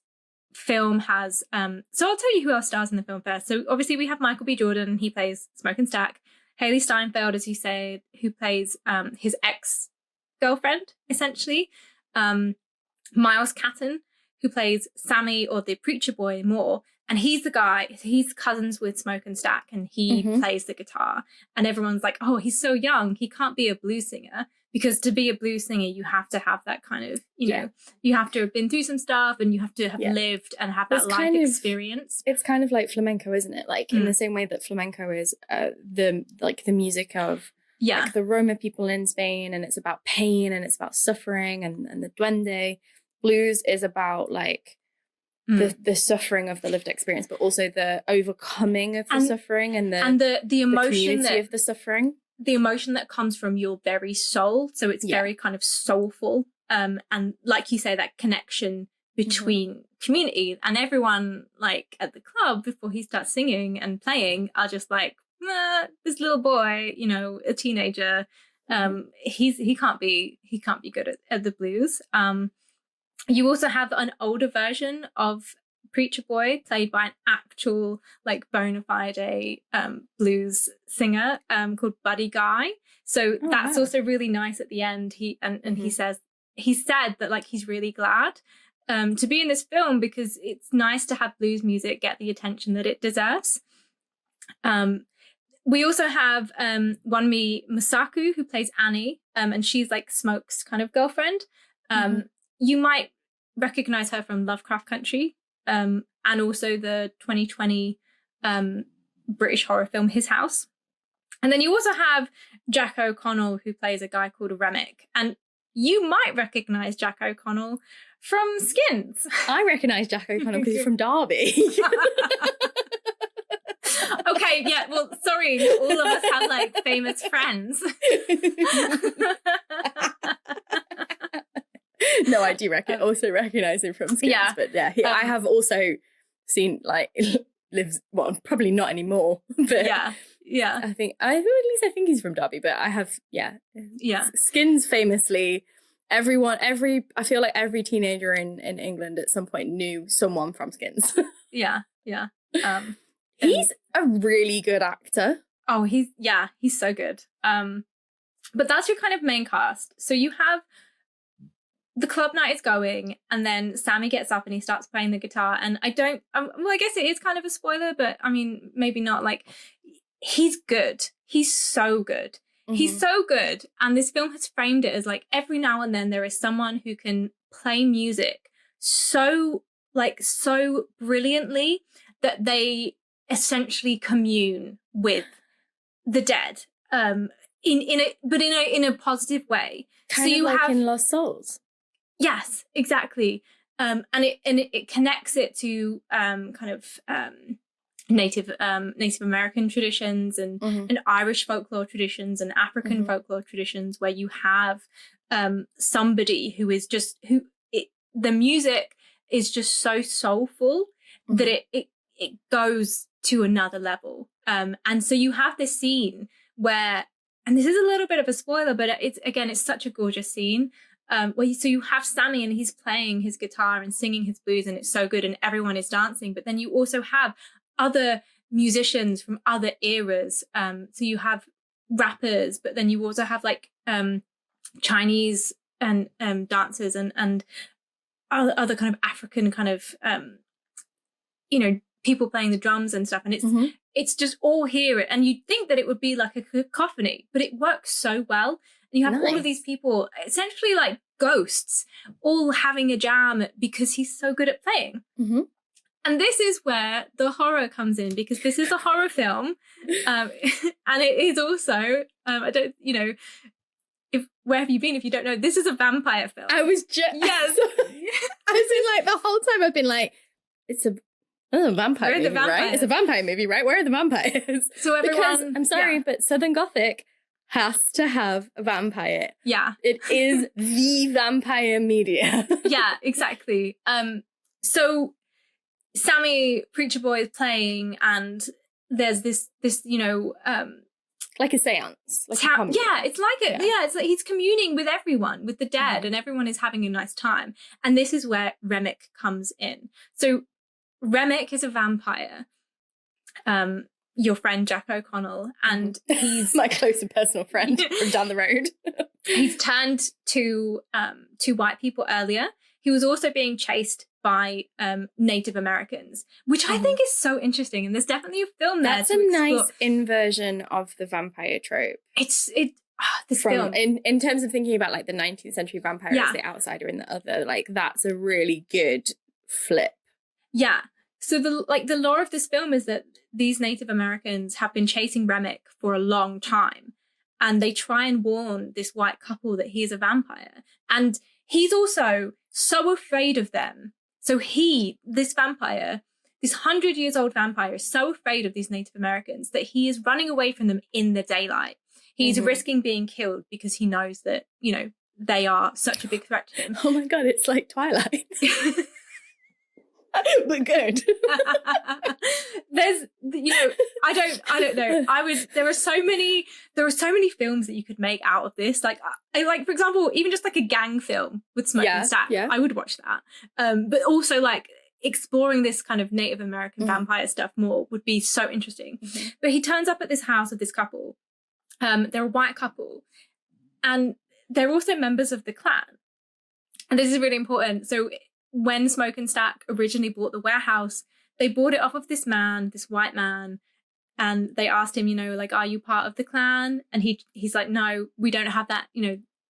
film has so I'll tell you who else stars in the film first. So obviously we have Michael B. Jordan, he plays Smoke and Stack. Haley Steinfeld, as you say, who plays his ex-girlfriend, essentially. Miles Catton, who plays Sammy, or the preacher boy, Moore. And he's the guy, he's cousins with Smoke and Stack, and he plays the guitar. And everyone's like, oh, he's so young, he can't be a blues singer. Because to be a blues singer, you have to have that kind of, you know, you have to have been through some stuff, and you have to have lived and have that life experience. It's kind of like flamenco, isn't it? Like in the same way that flamenco is the music of like the Roma people in Spain, and it's about pain, and it's about suffering, and the duende. Blues is about like the suffering of the lived experience, but also the overcoming of the suffering, and the emotion of the suffering. The emotion that comes from your very soul. So it's very kind of soulful. And like you say, that connection between community, and everyone like at the club before he starts singing and playing are just like, this little boy, you know, a teenager, he can't be good at the blues. You also have an older version of Preacher Boy, played by an actual like bona fide blues singer called Buddy Guy. So that's also really nice at the end. He said that like he's really glad to be in this film, because it's nice to have blues music get the attention that it deserves. We also have Wanmi Masaku, who plays Annie, and she's like Smoke's kind of girlfriend. You might recognize her from Lovecraft Country, and also the 2020 British horror film His House. And then you also have Jack O'Connell, who plays a guy called Remick. And you might recognize Jack O'Connell from Skins. I recognize Jack O'Connell because he's from Derby. Okay, yeah, well, sorry, all of us have like famous friends. No, I do also recognize him from Skins, but I have also seen like lives, well, probably not anymore, but I think he's from Derby, but I have Skins famously. I feel like every teenager in England at some point knew someone from Skins. He's a really good actor. Oh, he's so good. But that's your kind of main cast. So you have the club night is going, and then Sammy gets up and he starts playing the guitar. And I guess it is kind of a spoiler, but I mean, maybe not. Like, he's good. He's so good. He's so good. And this film has framed it as like every now and then there is someone who can play music so brilliantly that they essentially commune with the dead. In a positive way. Kind of like in Lost Souls. Yes, exactly. And it connects it to kind of Native American traditions and Irish folklore traditions and African folklore traditions, where you have somebody who is just the music is just so soulful that it goes to another level. And so you have this scene where, and this is a little bit of a spoiler, but it's such a gorgeous scene. So you have Sammy and he's playing his guitar and singing his blues, and it's so good, and everyone is dancing. But then you also have other musicians from other eras. So you have rappers, but then you also have like Chinese and dancers and other kind of African kind of people playing the drums and stuff, and it's just all here, and you'd think that it would be like a cacophony, but it works so well. And you have all of these people, essentially like ghosts, all having a jam because he's so good at playing. And this is where the horror comes in, because this is a horror film, and it is also where have you been if you don't know? This is a vampire film. I was just yes. I was in like the whole time I've been like, it's a vampire movie, right? It's a vampire movie, right? Where are the vampires? So everyone, because I'm sorry, but Southern Gothic has to have a vampire. Yeah, it is the vampire media. Yeah, exactly. So Sammy Preacher Boy is playing, and there's this like a seance. Like it's like he's communing with everyone, with the dead, and everyone is having a nice time. And this is where Remick comes in. So Remick is a vampire, your friend Jack O'Connell, and he's my close and personal friend from down the road. He's turned to white people earlier. He was also being chased by Native Americans, which I think is so interesting. And there's definitely a film there. That's a nice inversion of the vampire trope. This film. In terms of thinking about like the 19th century vampire as the outsider and the other, like that's a really good flip. Yeah. So the lore of this film is that these Native Americans have been chasing Remick for a long time, and they try and warn this white couple that he is a vampire. And he's also so afraid of them. So this vampire, this 100-year-old vampire, is so afraid of these Native Americans that he is running away from them in the daylight. He's risking being killed because he knows that, they are such a big threat to him. Oh my God, it's like Twilight. But good. There's, I don't know. There are so many films that you could make out of this. Like, for example, even just like a gang film with Smoke and Stack. Yeah. I would watch that. But also like exploring this kind of Native American vampire stuff more would be so interesting. But he turns up at this house of this couple. They're a white couple, and they're also members of the Klan. And this is really important. So when Smoke and Stack originally bought the warehouse, they bought it off of this white man, and they asked him, like, are you part of the Klan? And he's like, no, we don't have that,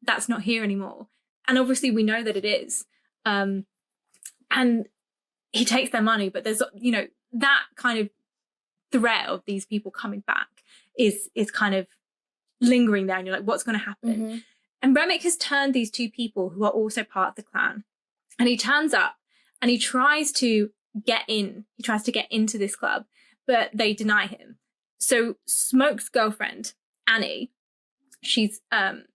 that's not here anymore. And obviously we know that it is. And he takes their money, but there's, that kind of threat of these people coming back is kind of lingering there, and you're like, what's going to happen? And Remick has turned these two people who are also part of the Klan, and he turns up and he tries to get into this club, but they deny him. So Smoke's girlfriend, Annie, she's kind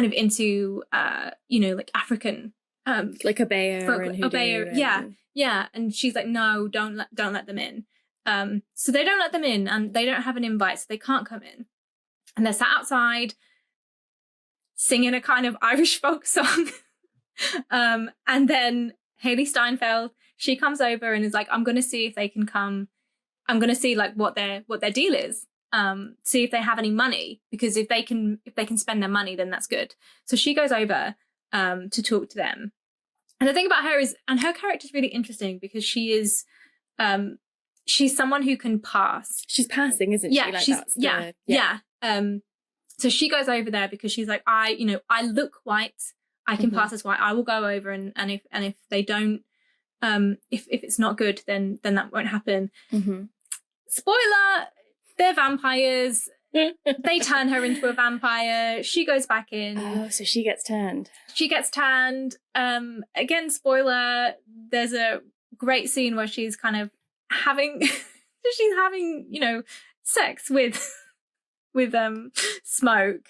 of into like African like a bear and hoodoo. Yeah, and she's like, no, don't let them in. So they don't let them in, and they don't have an invite, so they can't come in. And they're sat outside singing a kind of Irish folk song. And then Haley Steinfeld, she comes over and is like, I'm going to see if they can come. I'm going to see like what their deal is. See if they have any money, because if they can spend their money, then that's good. So she goes over to talk to them. And the thing about her is, and her character is really interesting because she is, she's someone who can pass. She's passing, isn't she? Yeah, like so she goes over there because she's like, I look white. I can pass as white. I will go over and if they don't, if it's not good, then that won't happen. Spoiler, they're vampires. They turn her into a vampire. She goes back in. Oh, so she gets turned. She gets turned. Again, spoiler, there's a great scene where she's kind of having sex with Smoke.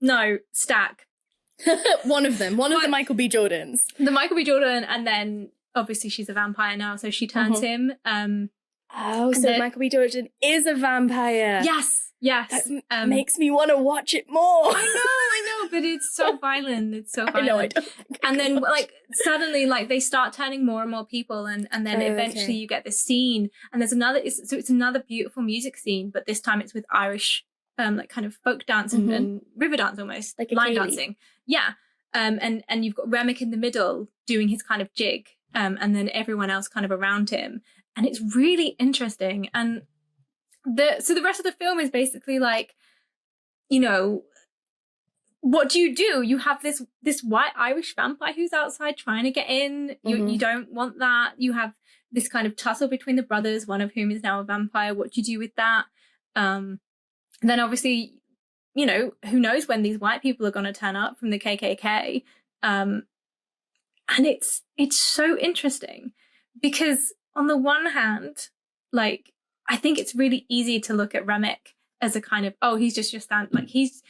No, Stack. One of the Michael B. Jordans. The Michael B. Jordan, and then obviously she's a vampire now, so she turns him. So Michael B. Jordan is a vampire. Yes. That makes me want to watch it more. I know, but it's so violent. It's so violent. I know, I don't. And then like suddenly like they start turning more and more people, and then eventually you get this scene, and there's another. It's another beautiful music scene, but this time it's with Irish, like kind of folk dance and river dance almost, like a line ceilidh. dancing. Yeah. and you've got Remick in the middle doing his kind of jig, and then everyone else kind of around him, and it's really interesting. And so the rest of the film is basically like, you know, what do? You have this white Irish vampire who's outside trying to get in. You don't want that. You have this kind of tussle between the brothers, one of whom is now a vampire. What do you do with that? Then obviously, you know, who knows when these white people are going to turn up from the KKK. And it's so interesting because on the one hand, like, I think it's really easy to look at Remick as a kind of, oh, he's just your stand, like he's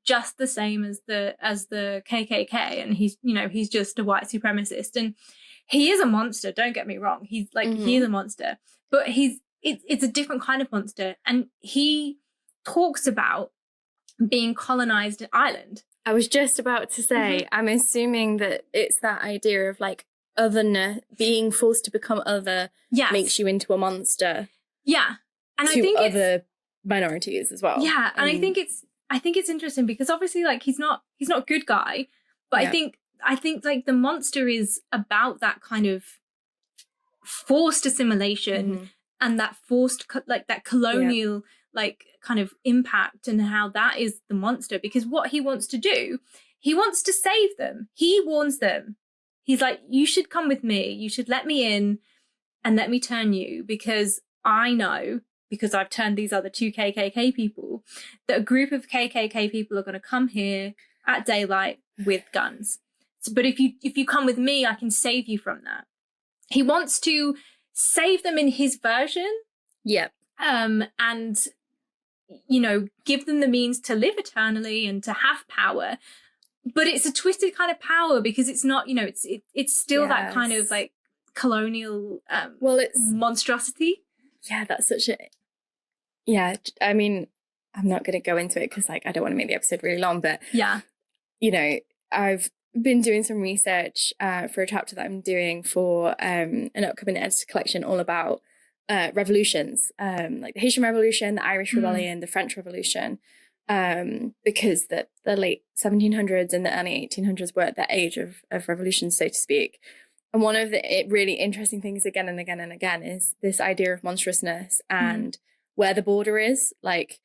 just the same as the KKK, and he's just a white supremacist, and he is a monster, don't get me wrong, he's like he is a monster, but it's a different kind of monster, and he talks about being colonized in Ireland. I was just about to say, I'm assuming that it's that idea of like otherness, being forced to become other makes you into a monster. Yeah. And to I think other minorities as well. Yeah, and I think it's interesting because obviously like he's not a good guy, but I think like the monster is about that kind of forced assimilation and that forced like that colonial like kind of impact, and how that is the monster, because what he wants to do, he wants to save them. He warns them. He's like, you should come with me. You should let me in and let me turn you, because I know, because I've turned these other two KKK people, that a group of KKK people are going to come here at daylight with guns. So, but if you come with me, I can save you from that. He wants to save them in his version. Yep. And, you know, give them the means to live eternally and to have power. But it's a twisted kind of power, because it's not, you know, it's still that kind of like colonial it's monstrosity. Yeah, that's such a... Yeah, I mean, I'm not going to go into it because, like, I don't want to make the episode really long, but, you know, I've been doing some research for a chapter that I'm doing for an upcoming edited collection all about revolutions, like the Haitian Revolution, the Irish Rebellion, the French Revolution, because the late 1700s and the early 1800s were the age of revolutions, so to speak. And one of the really interesting things again and again and again is this idea of monstrousness and where the border is, like,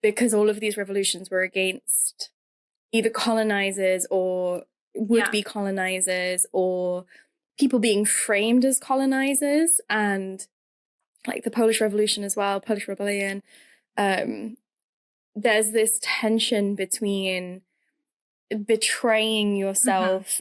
because all of these revolutions were against either colonizers or would-be colonizers, or people being framed as colonizers, and like the Polish Revolution as well, Polish Rebellion. There's this tension between betraying yourself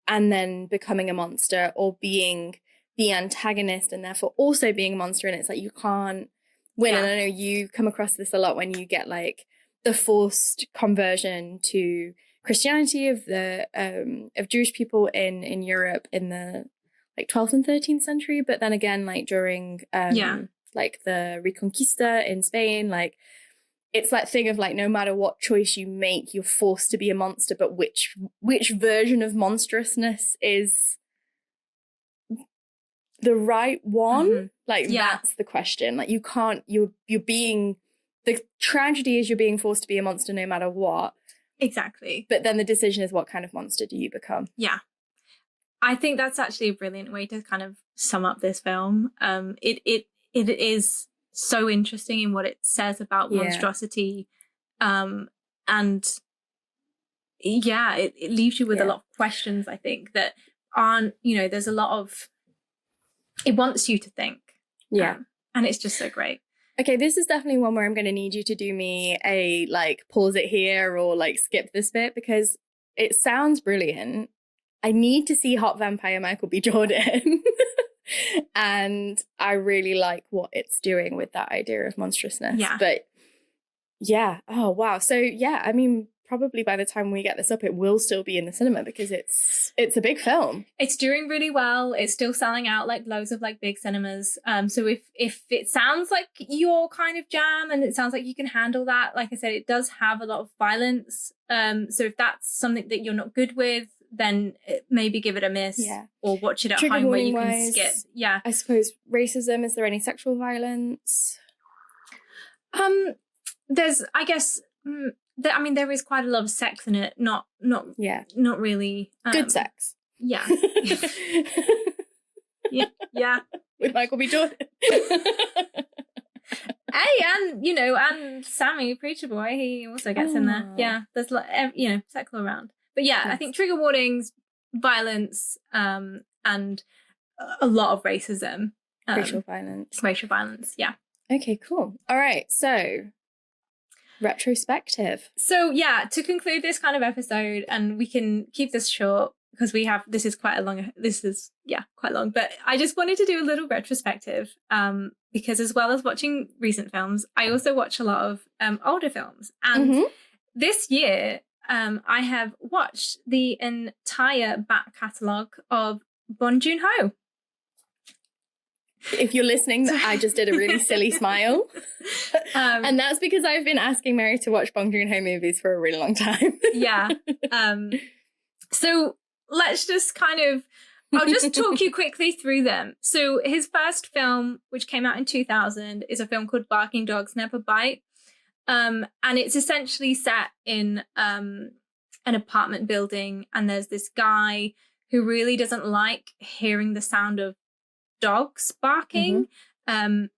and then becoming a monster, or being the antagonist and therefore also being a monster, and it's like you can't win. And I know you come across this a lot when you get like the forced conversion to Christianity of the of Jewish people in Europe in the like 12th and 13th century, but then again like during like the Reconquista in Spain, like it's that thing of like no matter what choice you make, you're forced to be a monster, but which version of monstrousness is the right one? Like that's the question. Like you can't, you're being, the tragedy is you're being forced to be a monster no matter what. Exactly. But then the decision is what kind of monster do you become? Yeah. I think that's actually a brilliant way to kind of sum up this film. It is so interesting in what it says about monstrosity. And it leaves you with a lot of questions, I think, that aren't, you know, there's a lot of, it wants you to think. Yeah. And it's just so great. Okay, this is definitely one where I'm going to need you to do me a, like, pause it here or, like, skip this bit, because it sounds brilliant. I need to see Hot Vampire Michael B. Jordan. And I really like what it's doing with that idea of monstrousness. Yeah. But, yeah. Oh, wow. So, yeah, I mean, probably by the time we get this up, it will still be in the cinema, because it's a big film. It's doing really well. It's still selling out like loads of like big cinemas. So if it sounds like your kind of jam and it sounds like you can handle that, like I said, it does have a lot of violence. So if that's something that you're not good with, then maybe give it a miss, or watch it at home where you can skip. Yeah. I suppose racism. Is there any sexual violence? There's, I guess, there is quite a lot of sex in it. Not really good sex. Yeah. yeah. With Michael B. Jordan. Hey, and Sammy, Preacher Boy, he also gets in there. Yeah, there's sex all around. But yeah, I think trigger warnings, violence, and a lot of racism. Racial violence. Yeah. Okay, cool. All right, so retrospective. So yeah, to conclude this kind of episode, and we can keep this short because this is quite long, but I just wanted to do a little retrospective because as well as watching recent films, I also watch a lot of older films. And this year, I have watched the entire back catalogue of Bong Joon Ho. If you're listening, I just did a really silly smile. And that's because I've been asking Mary to watch Bong Joon Ho movies for a really long time. Yeah. So let's just I'll just talk you quickly through them. So his first film, which came out in 2000, is a film called Barking Dogs Never Bite. And it's essentially set in an apartment building. And there's this guy who really doesn't like hearing the sound of dogs barking. I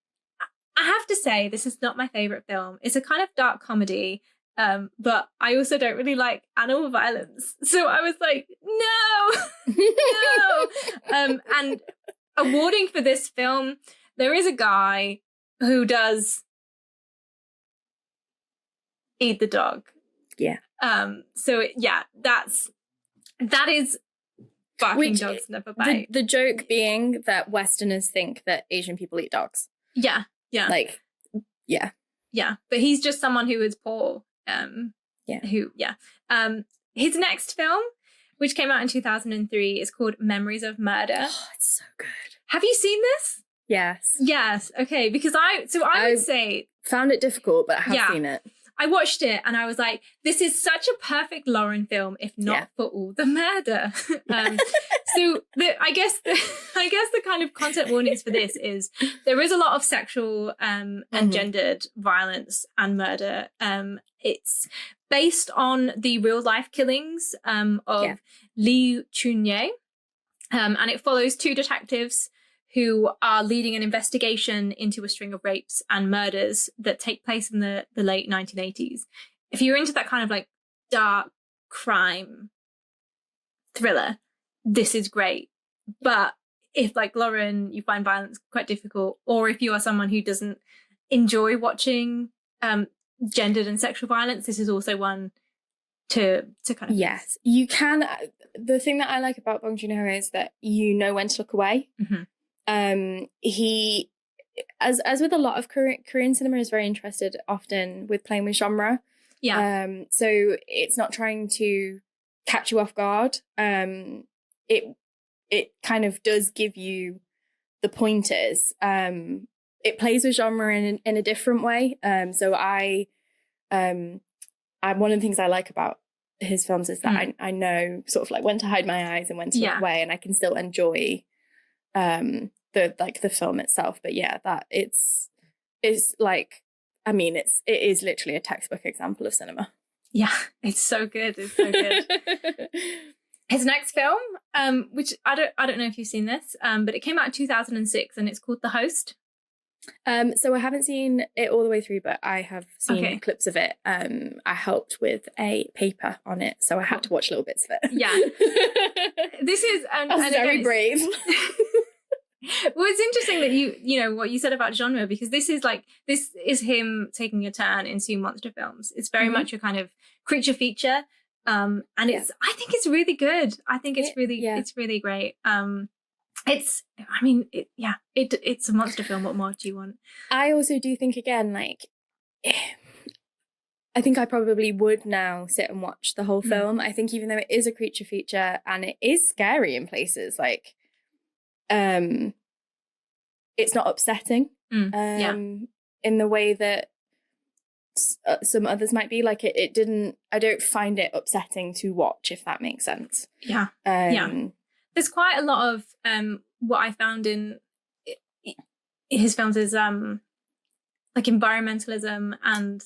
have to say, this is not my favorite film. It's a kind of dark comedy, but I also don't really like animal violence. So I was like, no. And awarding for this film, there is a guy who does eat the dog. Yeah. So yeah, that is Barking Dogs Never Bite. The joke being that Westerners think that Asian people eat dogs. Yeah. Like, yeah. Yeah, but he's just someone who is poor. His next film, which came out in 2003, is called Memories of Murder. Oh, it's so good. Have you seen this? Yes. Yes. Okay, because I would say found it difficult, but I have seen it. I watched it and I was like, this is such a perfect Lauren film, if not for all the murder. So I guess the kind of content warnings for this is there is a lot of sexual and gendered violence and murder. It's based on the real life killings of Lee Chun-ye. And it follows two detectives who are leading an investigation into a string of rapes and murders that take place in the late 1980s. If you're into that kind of like dark crime thriller, this is great. But if, like Lauren, you find violence quite difficult, or if you are someone who doesn't enjoy watching gendered and sexual violence, this is also one to kind of... Yes, you can. The thing that I like about Bong Joon Ho is that you know when to look away. He, as with a lot of Korean cinema, is very interested often with playing with genre. So it's not trying to catch you off guard. It kind of does give you the pointers. It plays with genre in a different way. So I one of the things I like about his films is that I know sort of like when to hide my eyes and when to look away, and I can still enjoy the film itself. But yeah, that it's like, I mean, it is literally a textbook example of cinema. Yeah, it's so good. It's so good. His next film, which I don't know if you've seen this, but it came out in 2006 and it's called The Host. So I haven't seen it all the way through, but I have seen clips of it. I helped with a paper on it, so I had to watch little bits of it. Yeah. This is I was very brave. Well, it's interesting that you know what you said about genre, because this is him taking a turn into monster films. It's very much a kind of creature feature, and I think it's really good. I think it's really great. It's a monster film. What more do you want? I also do think, again, like, I think I probably would now sit and watch the whole film. I think even though it is a creature feature and it is scary in places, like, it's not upsetting in the way that some others might be. Like, it didn't, I don't find it upsetting to watch, if that makes sense. There's quite a lot of what I found in his films is like environmentalism and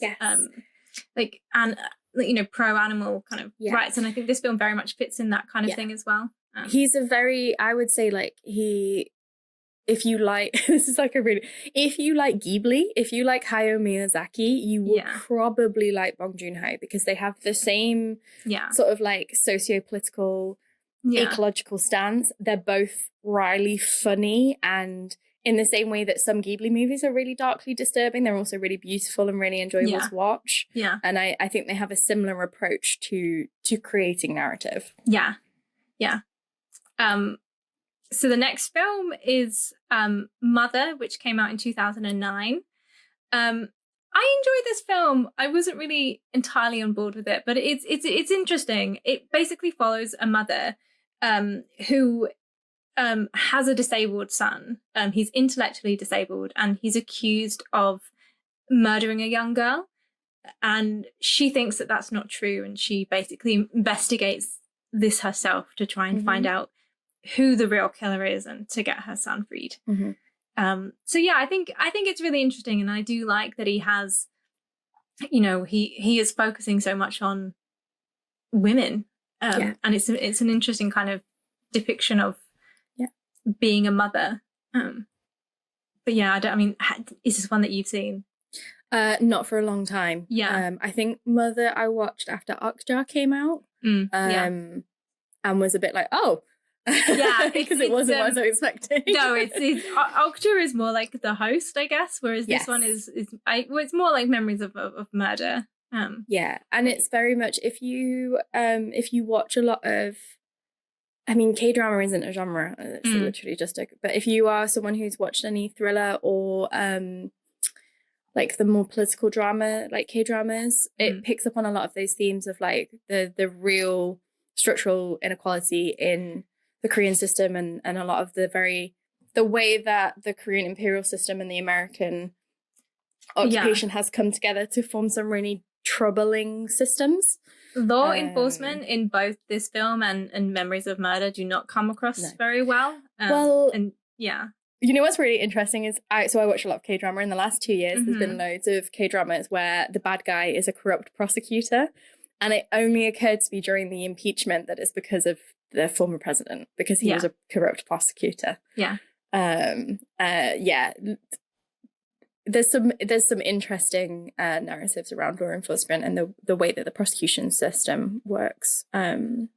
pro-animal kind of rights. And I think this film very much fits in that kind of thing as well. He's a very, I would say, like, if you like, this is like if you like Ghibli, if you like Hayao Miyazaki, you will probably like Bong Joon Ho, because they have the same sort of like socio-political, ecological stance. They're both wryly funny, and in the same way that some Ghibli movies are really darkly disturbing, they're also really beautiful and really enjoyable to watch. And I think they have a similar approach to creating narrative. So the next film is Mother, which came out in 2009. I enjoyed this film. I wasn't really entirely on board with it, but it's interesting. It basically follows a mother who has a disabled son. He's intellectually disabled, and he's accused of murdering a young girl. And she thinks that that's not true, and she basically investigates this herself to try and find out who the real killer is and to get her son freed. So yeah, I think it's really interesting, and I do like that he has, he is focusing so much on women, and it's an interesting kind of depiction of being a mother. But yeah, is this one that you've seen? Not for a long time. I think Mother I watched after Okja came out, and was a bit like, oh. Because it wasn't what I was expecting. No, Okja is more like the host, I guess, whereas this one it's more like memories of murder. And it's very much, if you watch a lot of, K-drama isn't a genre, it's literally just but if you are someone who's watched any thriller or like the more political drama, like K-dramas, it picks up on a lot of those themes of like the real structural inequality in the Korean system, and a lot of the way that the Korean imperial system and the American occupation has come together to form some really troubling systems. Law enforcement in both this film and Memories of Murder do not come across very well. You know what's really interesting is I watch a lot of K-drama. In the last 2 years, there's been loads of K-dramas where the bad guy is a corrupt prosecutor. And it only occurred to me during the impeachment that it's because of the former president, because he was a corrupt prosecutor. There's some interesting narratives around law enforcement and the way that the prosecution system works. It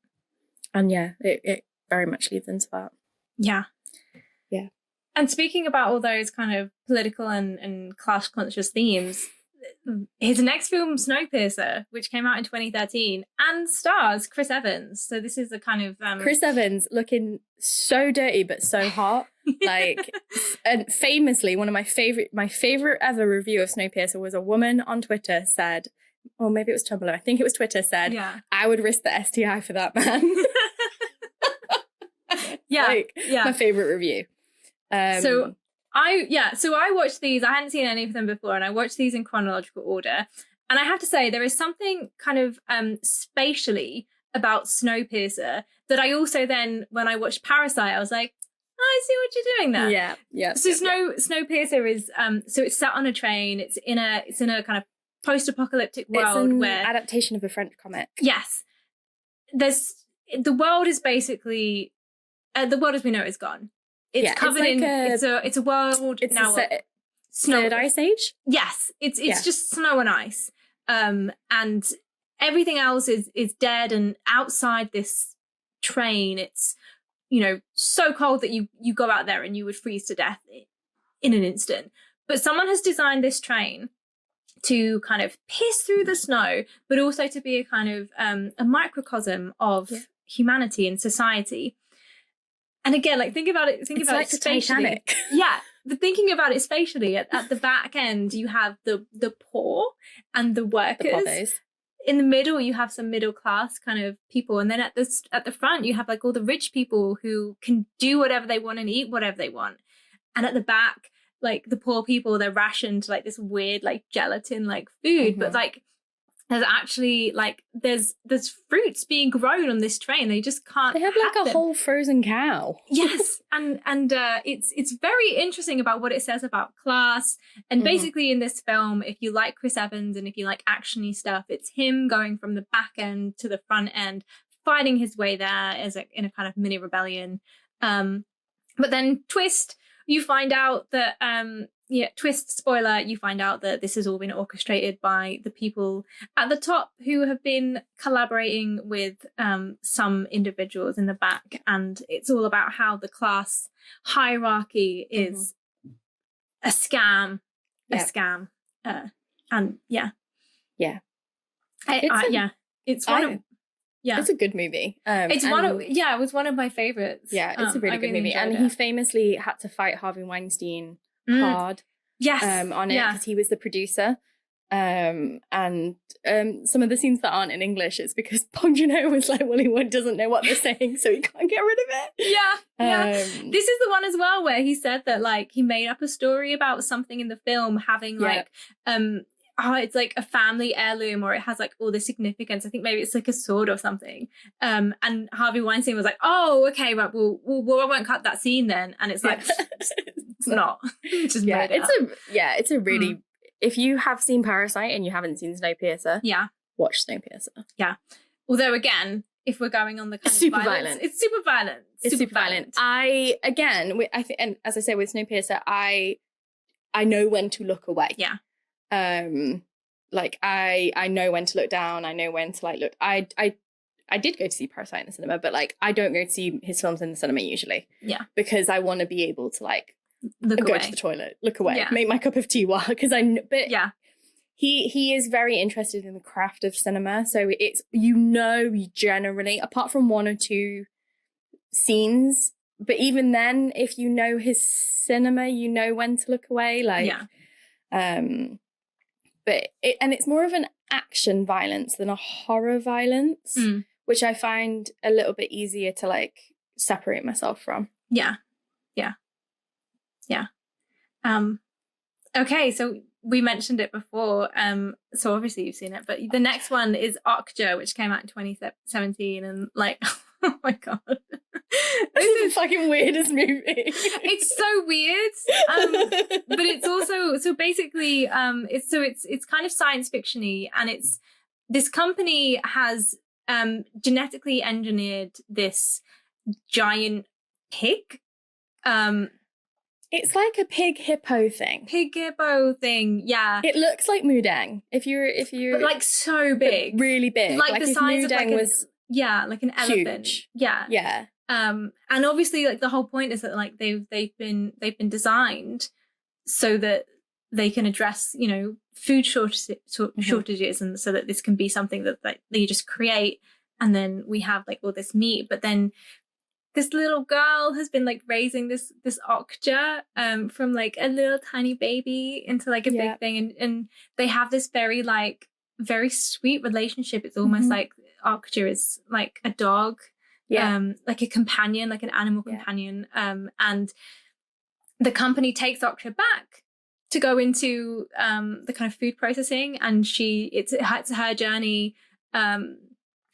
very much leads into that. And speaking about all those kind of political and class conscious themes, his next film, Snowpiercer, which came out in 2013 and stars Chris Evans. So this is a kind of Chris Evans looking so dirty but so hot. Like, and famously, one of my favorite ever review of Snowpiercer was a woman on Twitter said, or maybe it was Tumblr, I think it was Twitter, said, I would risk the STI for that man. My favorite review. So I watched these. I hadn't seen any of them before, and I watched these in chronological order. And I have to say, there is something kind of spatially about Snowpiercer that I also then, when I watched Parasite, I was like, I see what you're doing there. Snowpiercer is so it's set on a train. It's in a kind of post-apocalyptic world where adaptation of a French comic. Yes, the world is basically the world as we know it is gone. It's covered in it's a world now. Snow and ice age. Yes, it's just snow and ice, and everything else is dead. And outside this train, it's so cold that you go out there and you would freeze to death in an instant. But someone has designed this train to kind of pierce through the snow, but also to be a kind of a microcosm of humanity and society. And again, like think about it spatially. Titanic. But thinking about it spatially, at the back end you have the poor and the workers. In the middle you have some middle class kind of people, and then at the front you have like all the rich people who can do whatever they want and eat whatever they want. And at the back, like the poor people, they're rationed like this weird like gelatin like food. But like there's actually like there's fruits being grown on this train. They just can't. They have like a whole frozen cow. Yes, and it's very interesting about what it says about class. And basically in this film, if you like Chris Evans and if you like actiony stuff, it's him going from the back end to the front end, fighting his way there as in a kind of mini rebellion. But then twist, you find out that twist, spoiler, you find out that this has all been orchestrated by the people at the top who have been collaborating with some individuals in the back. And it's all about how the class hierarchy is a scam. It's a good movie. It was one of my favorites. Yeah, it's a really good movie. And he famously had to fight Harvey Weinstein hard on it because he was the producer. And some of the scenes that aren't in English, it's because Bong Joon Ho was like, well, he doesn't know what they're saying, so he can't get rid of it. This is the one as well where he said that like he made up a story about something in the film having like it's like a family heirloom, or it has like all this significance. I think maybe it's like a sword or something. And Harvey Weinstein was like, "Oh, okay, right. Well, I won't cut that scene then." And it's like, it's not. It's just made it up. It's a really. If you have seen Parasite and you haven't seen Snowpiercer, watch Snowpiercer. Yeah. Although again, if we're going on the kind of violence, it's super violent. It's super violent. I think, and as I say with Snowpiercer, I know when to look away. Yeah. Like I know when to look down. I know when to like look. I did go to see Parasite in the cinema, but like I don't go to see his films in the cinema usually. Yeah. Because I want to be able to like go to the toilet, look away, Yeah. make my cup of tea while because he is very interested in the craft of cinema. So it's generally, apart from one or two scenes, but even then, if you know his cinema, you know when to look away. Like but it's more of an action violence than a horror violence, which I find a little bit easier to like separate myself from. Okay, so we mentioned it before, so obviously you've seen it, but the next one is Okja, which came out in 2017, and like, oh my god, this is the fucking weirdest movie. It's so weird, but it's also so basically it's kind of science fiction-y, and it's this company has genetically engineered this giant pig. It's like a pig hippo thing. Yeah. It looks like Mudang. If you but like so big, really big, like the size of like like an elephant. Huge. Yeah. And obviously, like the whole point is that like they've been designed so that they can address food shortages, and so that this can be something that like they just create, and then we have like all this meat, but then this little girl has been like raising this Okja from like a little tiny baby into like a big thing, and they have this very sweet relationship. It's almost like Okja is like a dog, like a companion, like an animal companion, and the company takes Okja back to go into the kind of food processing, and it's her journey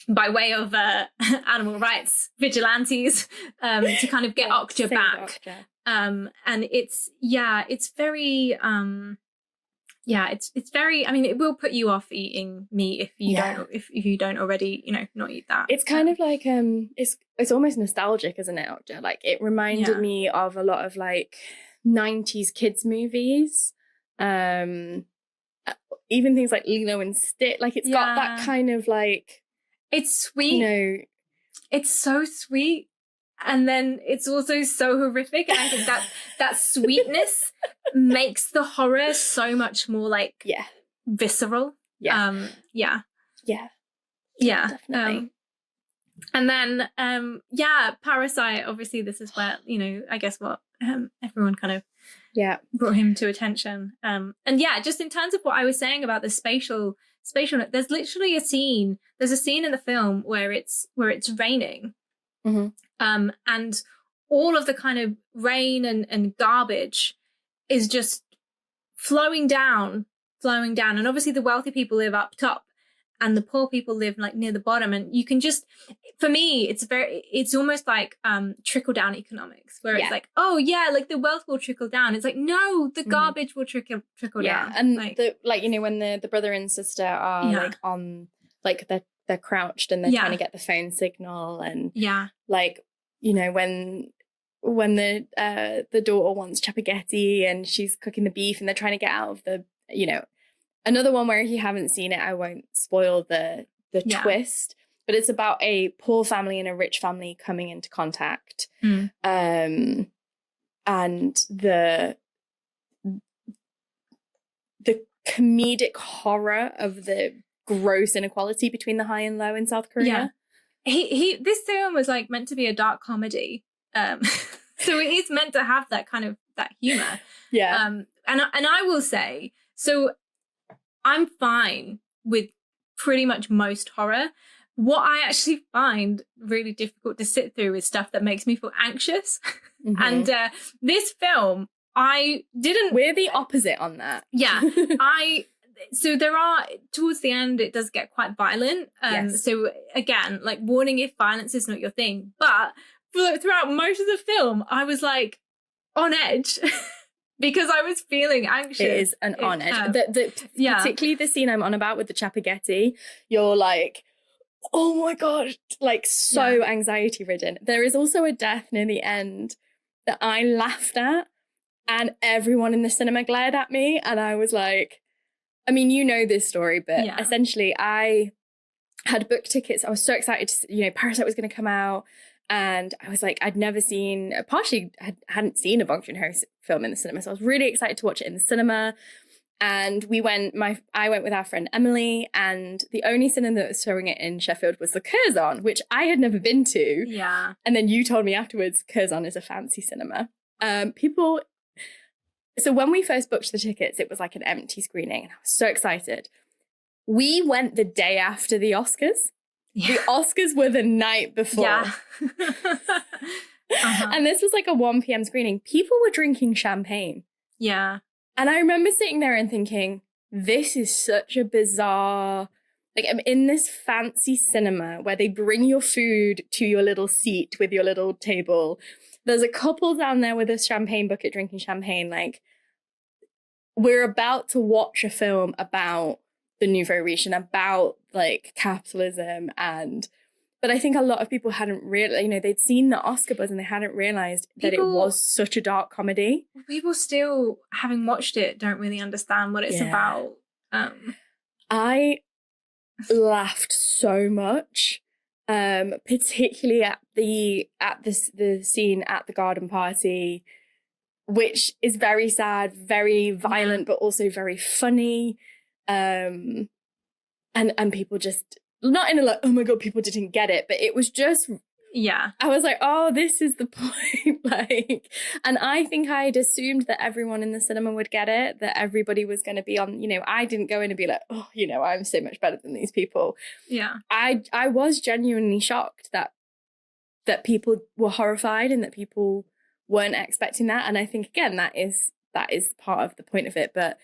by way of animal rights vigilantes to kind of get Okja back. And it's very it's very, I mean, it will put you off eating meat if you don't already not eat that. It's kind of like it's almost nostalgic, isn't it, Okja? Like it reminded me of a lot of like 90s kids movies, even things like Lilo and Stitch. Like it's got that kind of like, it's sweet. It's so sweet. And then it's also so horrific. And I think that sweetness makes the horror so much more like visceral. Definitely. And then Parasite, obviously this is where, I guess what everyone kind of brought him to attention. And just in terms of what I was saying about the spatial, there's literally a scene in the film where it's raining. And all of the kind of rain and garbage is just flowing down. And obviously the wealthy people live up top. and the poor people live like near the bottom. And you can just, for me, it's almost like trickle down economics, where it's like, oh yeah, like the wealth will trickle down. It's like, no, the garbage will trickle down. And when the brother and sister are like on, like they're crouched and they're trying to get the phone signal, and like, you know, when the daughter wants chapaghetti and she's cooking the beef and they're trying to get out of the, you know, another one where if you haven't seen it, I won't spoil the twist, but it's about a poor family and a rich family coming into contact. And the comedic horror of the gross inequality between the high and low in South Korea. This film was like meant to be a dark comedy. So it is meant to have that kind of that humor. And I will say, so I'm fine with pretty much most horror. What I actually find really difficult to sit through is stuff that makes me feel anxious. And this film, we're the opposite on that. So there are, towards the end, it does get quite violent. So again, like, warning if violence is not your thing. But throughout most of the film, I was like on edge because I was feeling anxious. It is an on edge. Particularly the scene I'm on about with the chapaghetti, you're like, oh my God, like so anxiety ridden. There is also a death near the end that I laughed at, and everyone in the cinema glared at me, and I was like, I mean, you know this story, but essentially I had booked tickets. I was so excited to, you know, Parasite was going to come out. And I was like, I'd never seen, hadn't seen a Bong Joon Ho film in the cinema. So I was really excited to watch it in the cinema. And I went with our friend Emily, and the only cinema that was showing it in Sheffield was the Curzon, which I had never been to. And then you told me afterwards, Curzon is a fancy cinema. So when we first booked the tickets, it was like an empty screening, and I was so excited. We went the day after the Oscars. The Oscars were the night before. And this was like a 1 p.m. screening. People were drinking champagne. And I remember sitting there and thinking, this is such a bizarre, like, I'm in this fancy cinema where they bring your food to your little seat with your little table. There's a couple down there with a champagne bucket drinking champagne. Like, we're about to watch a film about the nouveau riche and about like capitalism, but I think a lot of people hadn't really, you know, they'd seen the Oscar buzz and they hadn't realized that it was such a dark comedy. People still, having watched it, don't really understand what it's about. I laughed so much, particularly at the scene at the garden party, which is very sad, very violent, but also very funny. And people just, not in a like, oh my God, people didn't get it, but it was just, I was like, oh, this is the point. Like, and I think I'd assumed that everyone in the cinema would get it, that everybody was going to be on, you know, I didn't go in and be like, oh, you know, I'm so much better than these people. I was genuinely shocked that people were horrified and that people weren't expecting that. And I think, again, that is part of the point of it, but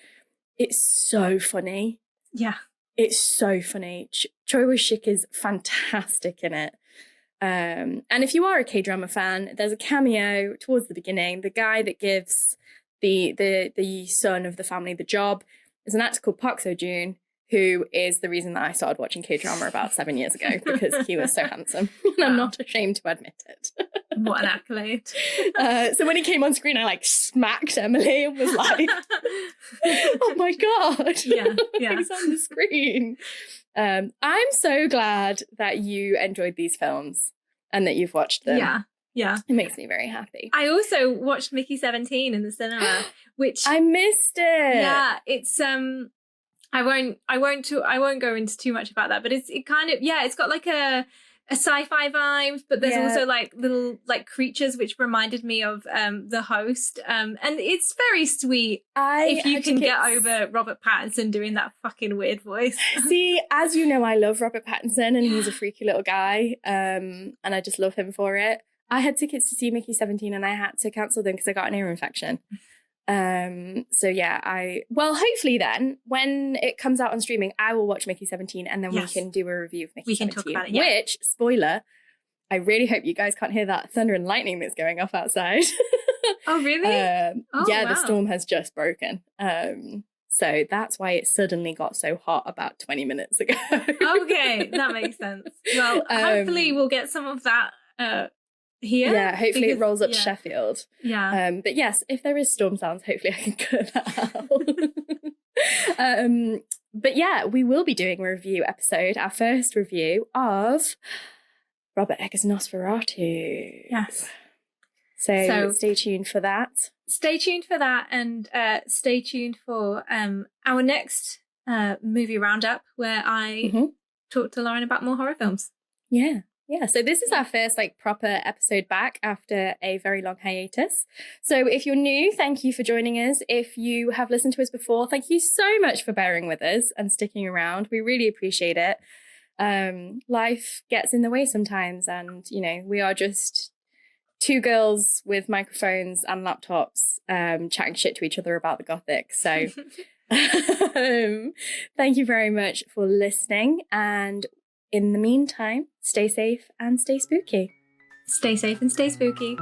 it's so funny. It's so funny. Choi Woo-shik is fantastic in it. And if you are a K-drama fan, there's a cameo towards the beginning. The guy that gives the son of the family the job is an actor called Park Seo-joon, who is the reason that I started watching K-drama about 7 years ago, because he was so handsome. And I'm not ashamed to admit it. What an accolade. So when he came on screen, I like smacked Emily and was like, oh my God. He's on the screen. I'm so glad that you enjoyed these films and that you've watched them. It makes me very happy. I also watched Mickey 17 in the cinema, which I missed it. It's I won't go into too much about that, but it's got like a sci-fi vibe, but there's also like little like creatures which reminded me of The Host, and it's very sweet if you can get over Robert Pattinson doing that fucking weird voice. See, as you know, I love Robert Pattinson, and he's a freaky little guy, and I just love him for it. I had tickets to see Mickey 17 and I had to cancel them because I got an ear infection. So yeah, hopefully then when it comes out on streaming, I will watch Mickey 17 and then we can do a review of Mickey 17. Talk about it, yeah. Which, spoiler, I really hope you guys can't hear that thunder and lightning that's going off outside. Oh, really? Yeah, wow. The storm has just broken. So that's why it suddenly got so hot about 20 minutes ago. Okay, that makes sense. Well, hopefully we'll get some of that here. Yeah, hopefully it rolls up to Sheffield. Yeah. But yes, if there is storm sounds, hopefully I can cut that out. But yeah, we will be doing a review episode, our first review of Robert Eggers' Nosferatu. Yes. So stay tuned for that. Stay tuned for that, and stay tuned for our next movie roundup where I talk to Lauren about more horror films. Yeah. Yeah, so this is our first proper episode back after a very long hiatus. So if you're new, thank you for joining us. If you have listened to us before, thank you so much for bearing with us and sticking around. We really appreciate it. Life gets in the way sometimes, and we are just two girls with microphones and laptops chatting shit to each other about the Gothic. So thank you very much for listening, and in the meantime, stay safe and stay spooky. Stay safe and stay spooky.